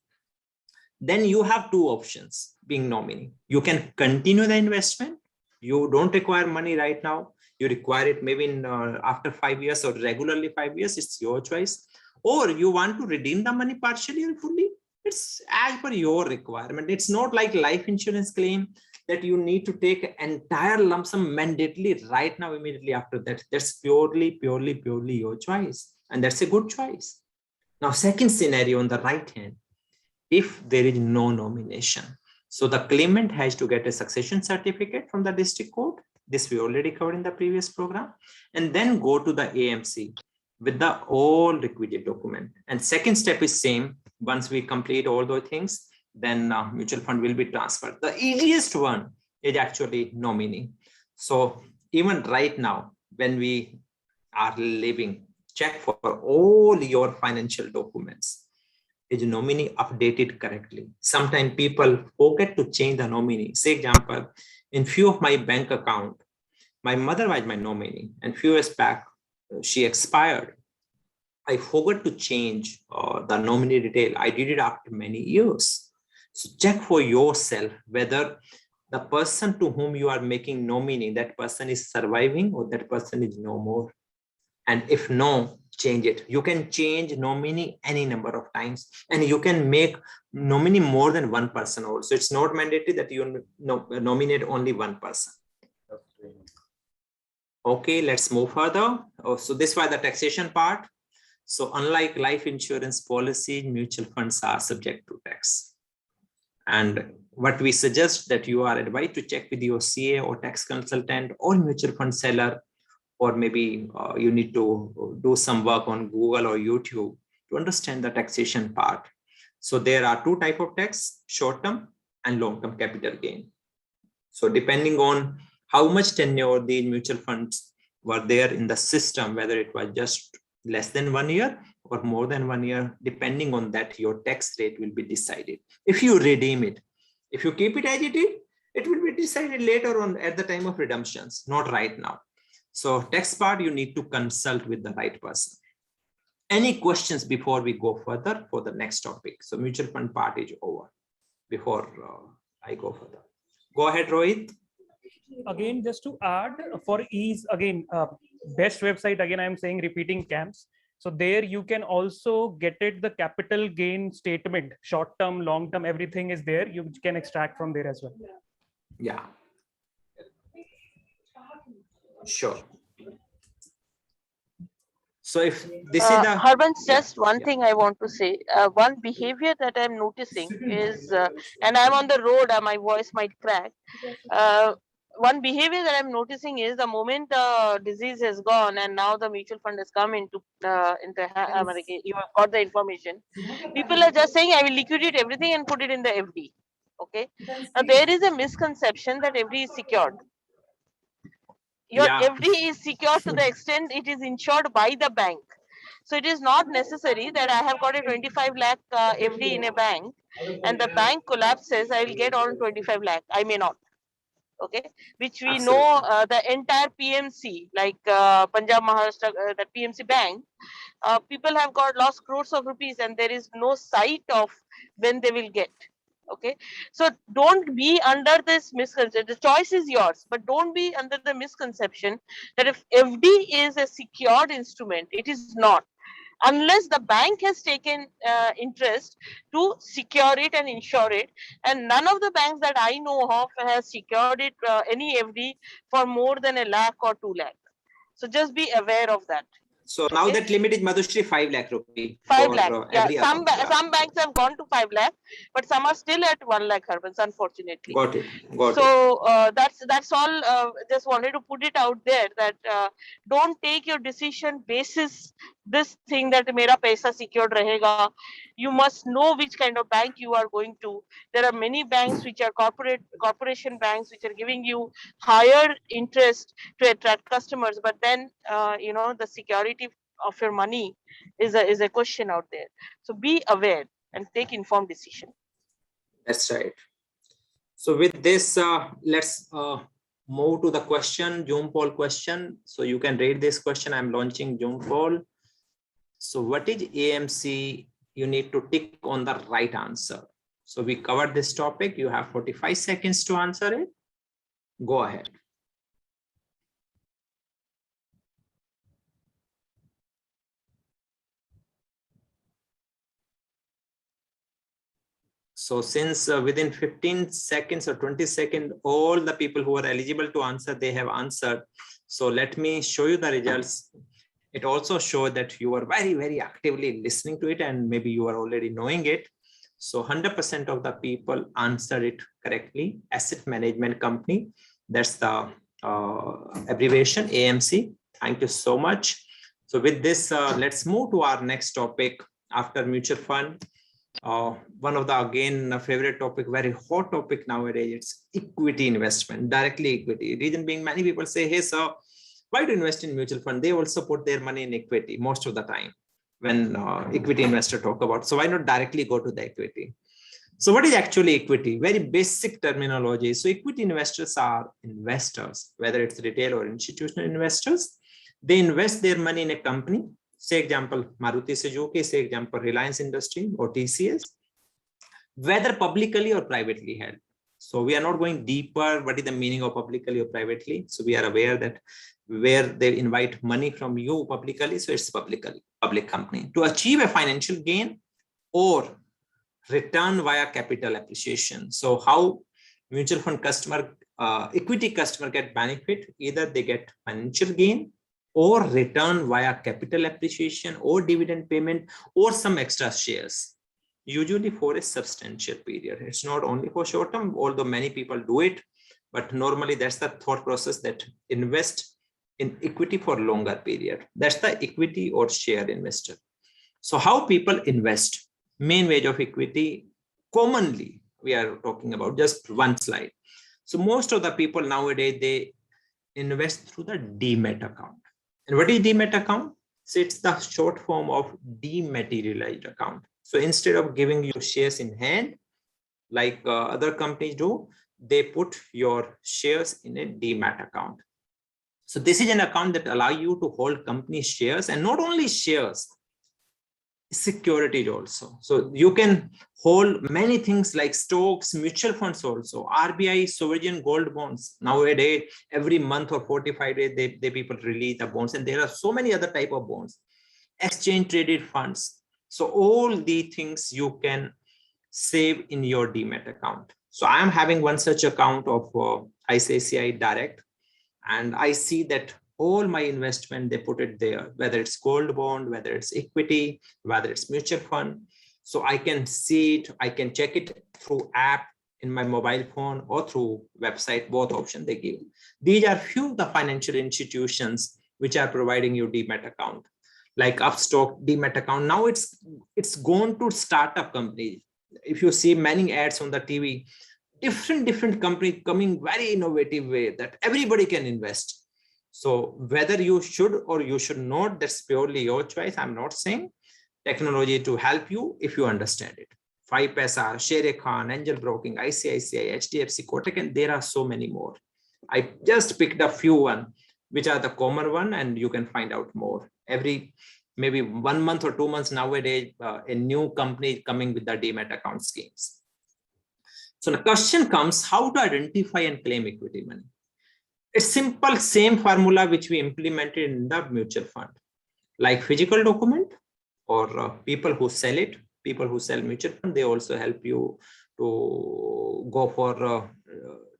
Then you have two options being nominee. You can continue the investment. You don't require money right now. You require it maybe in after 5 years or regularly 5 years. It's your choice. Or you want to redeem the money partially or fully. It's as per your requirement. It's not like life insurance claim that you need to take an entire lump sum mandatorily right now, immediately after that. That's purely your choice. And that's a good choice. Now, second scenario on the right hand, if there is no nomination. So the claimant has to get a succession certificate from the district court. This we already covered in the previous program. And then go to the AMC with the all requisite document. And second step is same. Once we complete all those things, then mutual fund will be transferred. The easiest one is actually nominee. So even right now, when we are living, check for all your financial documents. Is nominee updated correctly? Sometimes people forget to change the nominee. Say example, in few of my bank account, my mother was my nominee, and few years back, she expired. I forgot to change the nominee detail. I did it after many years. So check for yourself whether the person to whom you are making nominee, that person is surviving or that person is no more. And if no, change it. You can change nominee any number of times, and you can make nominee more than one person also. It's not mandatory that you nominate only one person. Okay, let's move further. So this was the taxation part. So unlike life insurance policy, mutual funds are subject to tax. And what we suggest that you are advised to check with your CA or tax consultant or mutual fund seller, or maybe you need to do some work on Google or YouTube to understand the taxation part. So there are two types of tax, short-term and long-term capital gain. So depending on how much tenure the mutual funds were there in the system, whether it was just less than 1 year or more than 1 year, depending on that, your tax rate will be decided. If you redeem it, if you keep it as it is, it will be decided later on at the time of redemptions, not right now. So tax part, you need to consult with the right person. Any questions before we go further for the next topic? So mutual fund part is over before I go further. Go ahead, Rohit. Again, just to add for ease, again, best website, again, I'm saying repeating CAMS. So there you can also get it, the capital gain statement, short term, long term, everything is there. You can extract from there as well. Yeah. Sure. So if this is the Harbans, yeah, just one yeah. thing I want to say. One behavior that I'm noticing is, and I'm on the road, my voice might crack. One behavior that I'm noticing is the moment the disease has gone and now the mutual fund has come into you have got the information. People are just saying, I will liquidate everything and put it in the FD. Okay. Now there is a misconception that FD is secured. Your Yeah. FD is secured to the extent it is insured by the bank. So it is not necessary that I have got a 25 lakh FD in a bank and the bank collapses, I will get all 25 lakh. I may not. Okay, which we know the entire PMC, like Punjab Maharashtra, that PMC bank, people have got lost crores of rupees and there is no sight of when they will get. Okay, so don't be under this misconception. The choice is yours, but don't be under the misconception that if FD is a secured instrument, it is not, unless the bank has taken interest to secure it and insure it. And none of the banks that I know of has secured it, any FD, for more than 1 lakh or 2 lakh. So just be aware of that. So now Okay. that limit is Madhushri 5 lakh rupee 5 for lakh. Yeah, every account. some banks have gone to 5 lakh, but some are still at 1 lakh, Harbans, unfortunately. Got it. Got it. So that's all. Just wanted to put it out there that don't take your decision basis this thing that mera paisa secured rahega. You must know which kind of bank you are going to. There are many banks which are corporation banks which are giving you higher interest to attract customers, but then the security of your money is a question out there. So be aware and take informed decision. That's right. So with this, let's move to the question, Zoom poll question. So you can read this question. I'm launching Zoom poll. So what is AMC? You need to tick on the right answer. So we covered this topic. You have 45 seconds to answer it. Go ahead. So since within 15 seconds or 20 seconds, all the people who are eligible to answer, they have answered. So let me show you the results. It also shows that you are very, very actively listening to it and maybe you are already knowing it. So 100% of the people answered it correctly. Asset Management Company. That's the abbreviation, AMC. Thank you so much. So with this, let's move to our next topic after mutual fund. One of the, again, favorite topic, very hot topic nowadays, it's equity investment, directly equity. Reason being, many people say, hey, sir, why do you invest in mutual fund? They also put their money in equity most of the time when equity investor talk about. So why not directly go to the equity? So what is actually equity? Very basic terminology. So equity investors are investors, whether it's retail or institutional investors. They invest their money in a company. Say example, Maruti Suzuki, say example, Reliance Industry or TCS, whether publicly or privately held. So we are not going deeper. What is the meaning of publicly or privately? So we are aware that where they invite money from you publicly, so it's public company to achieve a financial gain or return via capital appreciation. So how mutual fund customer, equity customer get benefit, either they get financial gain or return via capital appreciation or dividend payment or some extra shares, usually for a substantial period. It's not only for short term, although many people do it, but normally that's the thought process, that invest in equity for longer period. That's the equity or share investor. So how people invest, main way of equity, commonly we are talking about just one slide. So most of the people nowadays, they invest through the demat account. And what is demat account? So it's the short form of dematerialized account. So instead of giving you shares in hand, like other companies do, they put your shares in a demat account. So this is an account that allows you to hold company shares, and not only shares, securities also. So you can hold many things like stocks, mutual funds also, RBI sovereign gold bonds. Nowadays, every month or 45 days, they people release the bonds, and there are so many other type of bonds, exchange traded funds. So all the things you can save in your demat account. So I am having one such account of ICICI Direct, and I see that all my investment, they put it there, whether it's gold bond, whether it's equity, whether it's mutual fund. So I can see it, I can check it through app in my mobile phone or through website, both options they give. These are few of the financial institutions which are providing you demat account, like Upstock demat account. Now it's gone to startup companies. If you see many ads on the TV, different companies coming very innovative way that everybody can invest. So whether you should or you should not, that's purely your choice. I'm not saying technology to help you if you understand it. 5paisa, Sher-e-Khan, Angel Broking, ICICI, HDFC, Kotak, and there are so many more. I just picked a few one, which are the common one, and you can find out more. Every maybe 1 month or 2 months nowadays, a new company coming with the demat account schemes. So the question comes, how to identify and claim equity money? It's simple, same formula which we implemented in the mutual fund, like physical document or people who sell it, people who sell mutual fund, they also help you to go for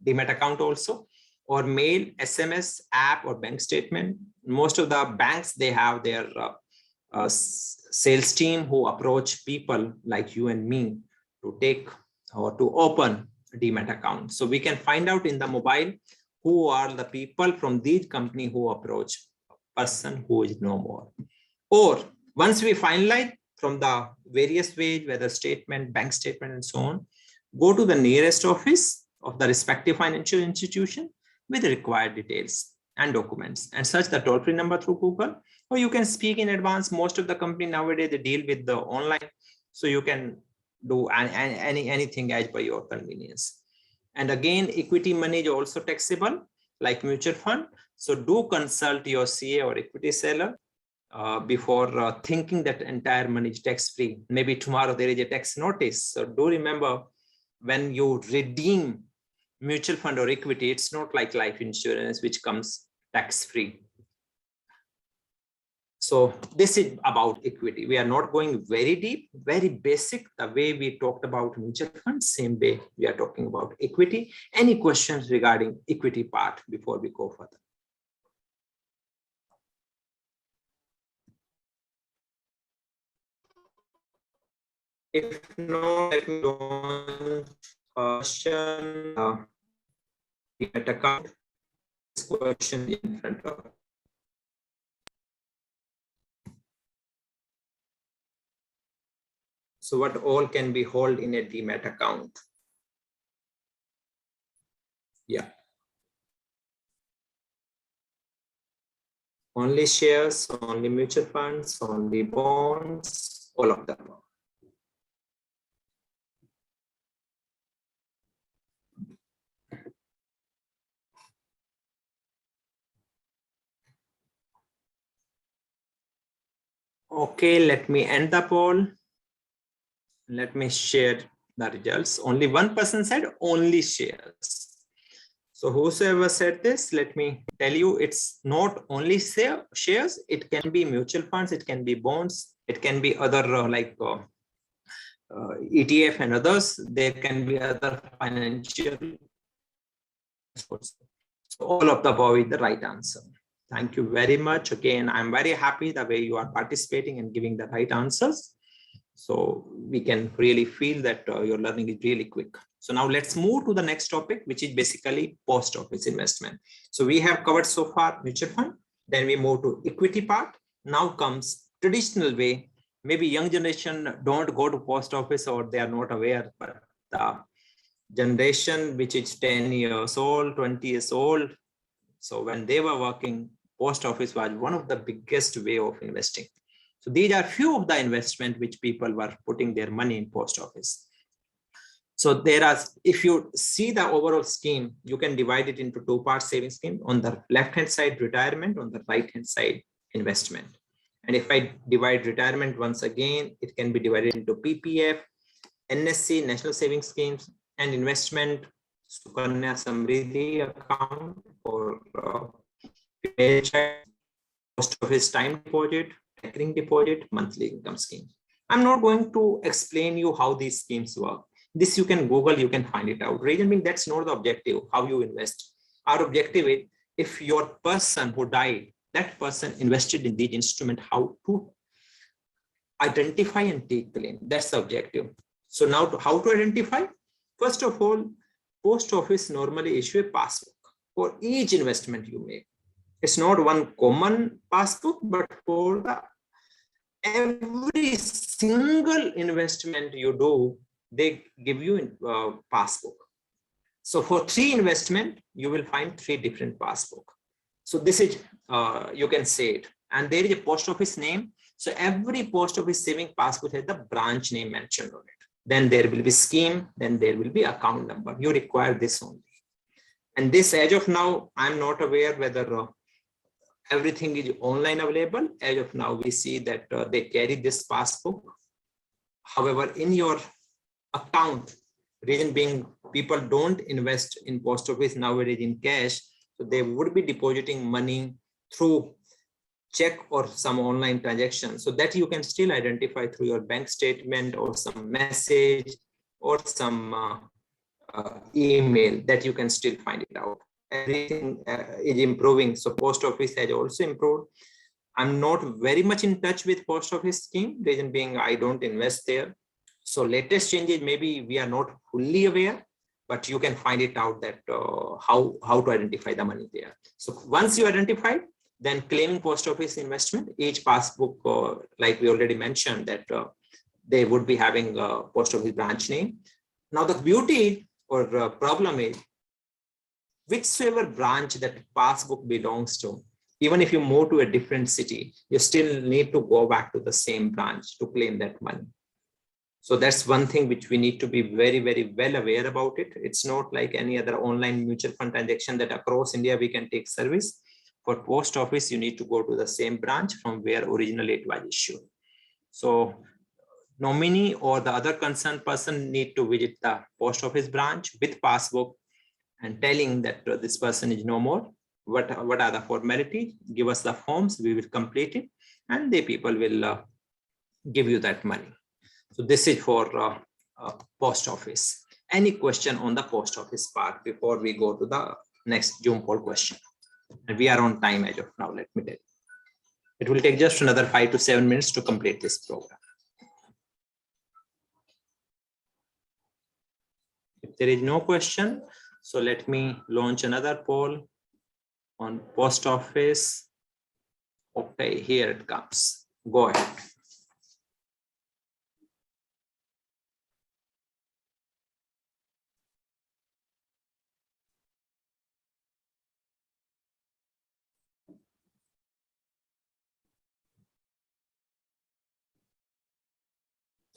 demat account also, or mail, SMS, app, or bank statement. Most of the banks, they have their sales team who approach people like you and me to take or to open a demat account. So we can find out in the mobile who are the people from these company who approach a person who is no more. Or once we finalize from the various ways, whether statement, bank statement, and so on, go to the nearest office of the respective financial institution with the required details and documents, and search the toll-free number through Google, or you can speak in advance. Most of the company nowadays, they deal with the online, so you can do anything as per your convenience. And again, equity money is also taxable like mutual fund. So do consult your CA or equity seller before thinking that entire money is tax-free. Maybe tomorrow there is a tax notice. So do remember, when you redeem mutual fund or equity, it's not like life insurance, which comes tax-free. So this is about equity. We are not going very deep, very basic. The way we talked about mutual funds, same way we are talking about equity. Any questions regarding equity part before we go further? If no, let me go on. Question. Demat account. This question in front of. So what all can be held in a demat account? Yeah. Only shares, only mutual funds, only bonds, all of them. Okay, let me end the poll. Let me share the results. Only one person said only shares. So whosoever said this, let me tell you, it's not only shares. It can be mutual funds, it can be bonds, it can be other ETF and others. There can be other financial. So all of the above is the right answer. Thank you very much. Again, I'm very happy the way you are participating and giving the right answers. So we can really feel that your learning is really quick. So now let's move to the next topic, which is basically post office investment. So we have covered so far mutual fund, then we move to equity part. Now comes traditional way. Maybe young generation don't go to post office or they are not aware, but the generation which is 10 years old, 20 years old. So when they were working, post office was one of the biggest way of investing. So these are few of the investment which people were putting their money in post office. So there are, if you see the overall scheme, you can divide it into two-part savings scheme. On the left-hand side, retirement, on the right-hand side, investment. And if I divide retirement once again, it can be divided into PPF, NSC, National Savings Schemes, and investment, Sukanya Samriddhi account, or post office time deposit, recurring deposit, monthly income scheme. I'm not going to explain you how these schemes work. This you can Google, you can find it out. Reason being, that's not the objective, how you invest. Our objective is, if your person who died, that person invested in these instruments, how to identify and take claim. That's the objective. So now how to identify? First of all, post office normally issue a passbook for each investment you make. It's not one common passbook, but for every single investment you do, they give you a passbook. So for 3 investment, you will find 3 different passbook. So this is, you can say it. And there is a post office name. So every post office saving passbook has the branch name mentioned on it. Then there will be scheme, then there will be account number. You require this only. And this, as of now, I'm not aware whether everything is online available. As of now, we see that they carry this passbook. However, in your account, reason being people don't invest in post office nowadays in cash, so they would be depositing money through check or some online transaction, so that you can still identify through your bank statement or some message or some email, that you can still find it out. Everything is improving. So post office has also improved. I'm not very much in touch with post office scheme, reason being I don't invest there. So latest changes, maybe we are not fully aware, but you can find it out that how to identify the money there. So once you identify, then claiming post office investment, each passbook, like we already mentioned, that they would be having a post office branch name. Now the beauty or problem is, whichever branch that passbook belongs to, even if you move to a different city, you still need to go back to the same branch to claim that money. So that's one thing which we need to be very, very well aware about it. It's not like any other online mutual fund transaction that across India we can take service. For post office, you need to go to the same branch from where originally it was issued. So nominee or the other concerned person need to visit the post office branch with passbook and telling that this person is no more. What are the formalities? Give us the forms, we will complete it, and the people will give you that money. So this is for post office. Any question on the post office part before we go to the next Zoom poll question? And we are on time as of now, let me tell you. It will take just another 5 to 7 minutes to complete this program. If there is no question, so let me launch another poll on post office. Okay, here it comes. Go ahead.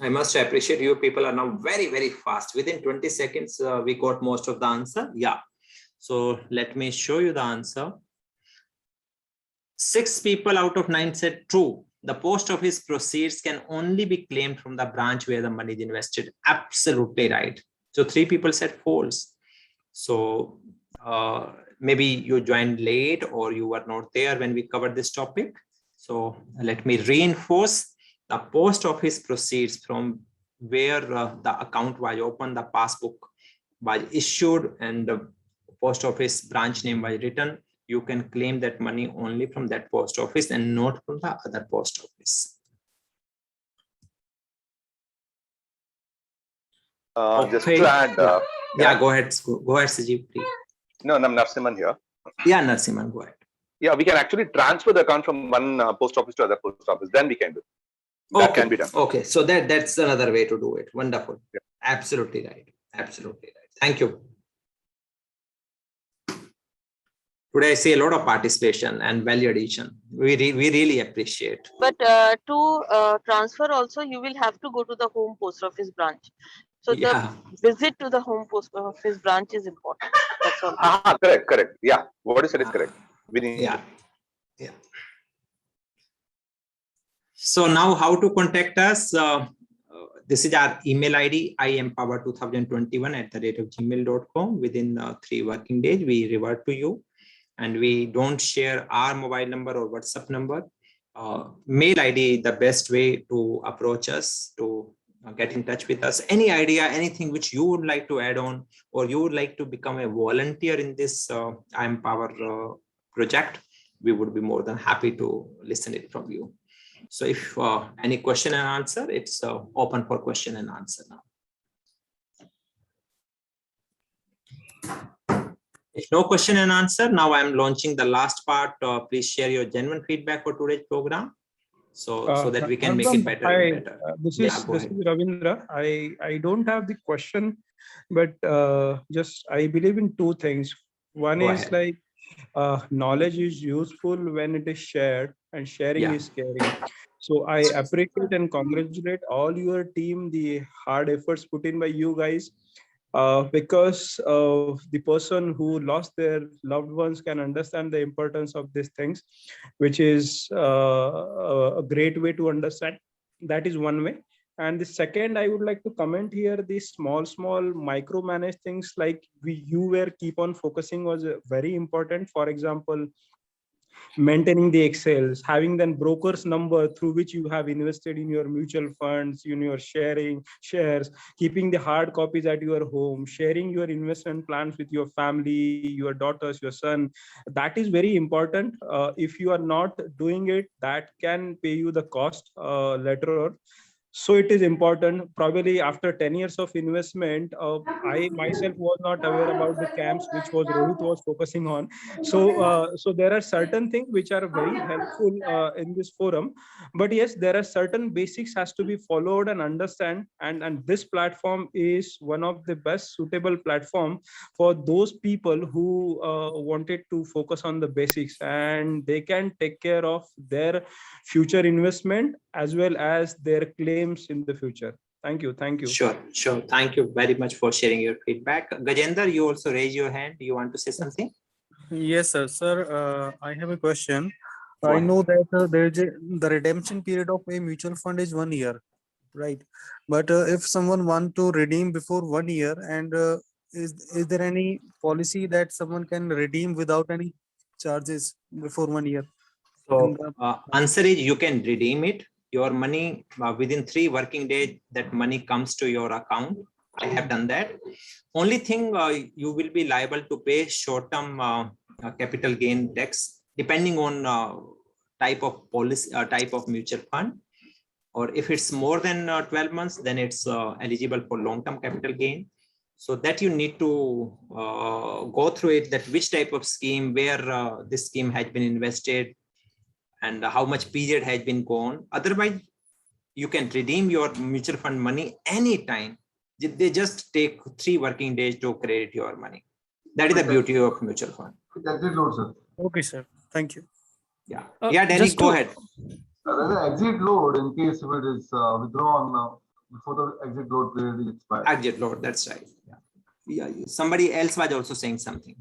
I must appreciate you people are now very, very fast. Within 20 seconds, we got most of the answer. Yeah. So let me show you the answer. 6 people out of 9 said true. The post office proceeds can only be claimed from the branch where the money is invested. Absolutely right. So 3 people said false. So maybe you joined late or you were not there when we covered this topic. So let me reinforce. The post office proceeds from where the account was opened, the passbook was issued, and the post office branch name was written. You can claim that money only from that post office and not from the other post office. Just to add, yeah, go ahead. Go ahead, Sajeev, please. No, I'm Narasimhan here. Yeah, Narasimhan, go ahead. Yeah, we can actually transfer the account from one post office to other post office. Then we can do. That can be done. Okay, so that's another way to do it. Wonderful. Yeah. Absolutely right. Absolutely right. Thank you. Today I see a lot of participation and value addition. We really appreciate. But to transfer also, you will have to go to the home post office branch. So the visit to the home post office branch is important. That's all. Correct. Yeah, what you said is correct. We need. Yeah. So now how to contact us? This is our email ID, iempower2021@gmail.com. Within 3 working days, we revert to you, and we don't share our mobile number or WhatsApp number. Mail ID, the best way to approach us, to get in touch with us. Any idea, anything which you would like to add on, or you would like to become a volunteer in this iEmpower project, we would be more than happy to listen it from you. So if any question and answer, it's open for question and answer now. If no question and answer, now I'm launching the last part. Please share your genuine feedback for today's program, so that we can make it better and better. This is Ravindra. I don't have the question, but just I believe in two things. One Go is ahead. like knowledge is useful when it is shared, and sharing is caring. So I appreciate and congratulate all your team, the hard efforts put in by you guys. Because the person who lost their loved ones can understand the importance of these things, which is a great way to understand. That is one way. And the second, I would like to comment here, these small micromanage things like you were keep on focusing was very important. For example, maintaining the Excels, having then broker's number through which you have invested in your mutual funds, in your shares, keeping the hard copies at your home, sharing your investment plans with your family, your daughters, your son. That is very important. If you are not doing it, that can pay you the cost later on. So it is important. Probably after 10 years of investment, I myself was not aware about the camps which was Rohit was focusing on. So there are certain things which are very helpful in this forum. But yes, there are certain basics has to be followed and understand. And this platform is one of the best suitable platform for those people who wanted to focus on the basics, and they can take care of their future investment as well as their claims in the future. Thank you. Thank you. Sure. Thank you very much for sharing your feedback. Gajendra, you also raise your hand. You want to say something? Yes, sir. Sir, I have a question. I know that the redemption period of a mutual fund is 1 year, right? But if someone want to redeem before 1 year, and is there any policy that someone can redeem without any charges before 1 year? So answer is you can redeem it. Your money within 3 working days, that money comes to your account. I have done that. Only thing you will be liable to pay short-term capital gain tax, depending on type of policy, type of mutual fund. Or if it's more than 12 months, then it's eligible for long-term capital gain. So that you need to go through it, that which type of scheme, where this scheme has been invested, and how much period has been gone. Otherwise, you can redeem your mutual fund money anytime. They just take 3 working days to credit your money. That is the beauty of mutual fund. Okay, sir. Thank you. Yeah. Danny, go ahead. The exit load in case if it is withdrawn before the exit load period expires. Exit load, that's right. Yeah. Somebody else was also saying something.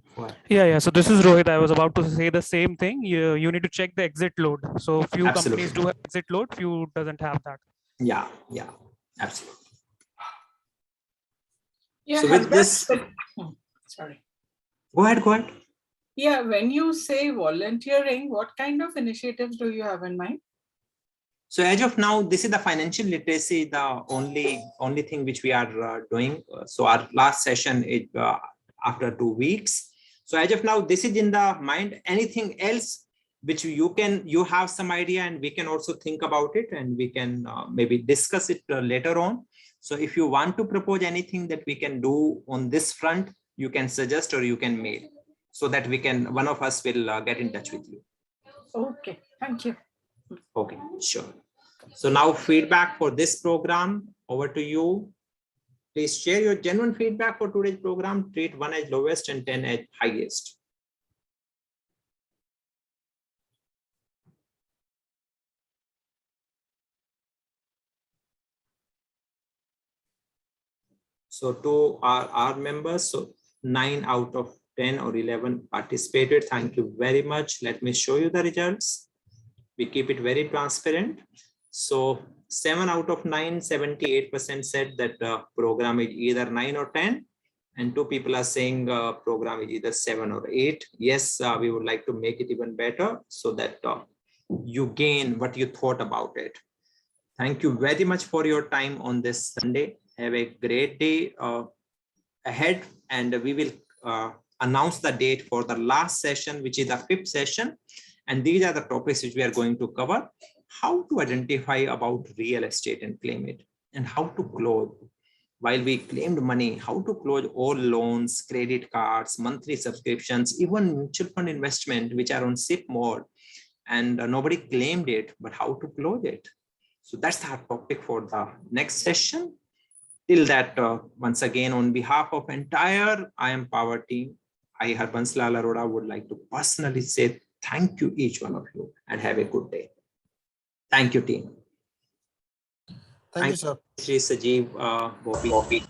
Yeah. So this is Rohit. I was about to say the same thing. You need to check the exit load. So few companies do have exit load, few doesn't have that. Yeah, absolutely. Yeah, so with this, sorry. Go ahead. Yeah, when you say volunteering, what kind of initiatives do you have in mind? So as of now, this is the financial literacy, the only thing which we are doing. So our last session is after 2 weeks. So as of now, this is in the mind. Anything else which you have some idea, and we can also think about it, and we can maybe discuss it later on. So if you want to propose anything that we can do on this front, you can suggest or you can mail, so that one of us will get in touch with you. Okay, thank you. Okay, sure. So now feedback for this program, over to you. Please share your genuine feedback for today's program. Treat 1 as lowest and 10 as highest. So to our members, so 9 out of 10 or 11 participated. Thank you very much. Let me show you the results. We keep it very transparent. So 7 out of 9, 78% said that program is either 9 or 10. And 2 people are saying program is either 7 or 8. Yes, we would like to make it even better so that you gain what you thought about it. Thank you very much for your time on this Sunday. Have a great day ahead, and we will announce the date for the last session, which is the 5th session. And these are the topics which we are going to cover: how to identify about real estate and claim it, and how to close. While we claimed money, how to close all loans, credit cards, monthly subscriptions, even mutual fund investment, which are on SIP mode, and nobody claimed it, but how to close it. So that's our topic for the next session. Till that, once again, on behalf of entire IIM Power team, I, Harbans Lal Arora, would like to personally say thank you, each one of you, and have a good day. Thank you, team. Thank you, sir. Shri Sajeev, Bobby.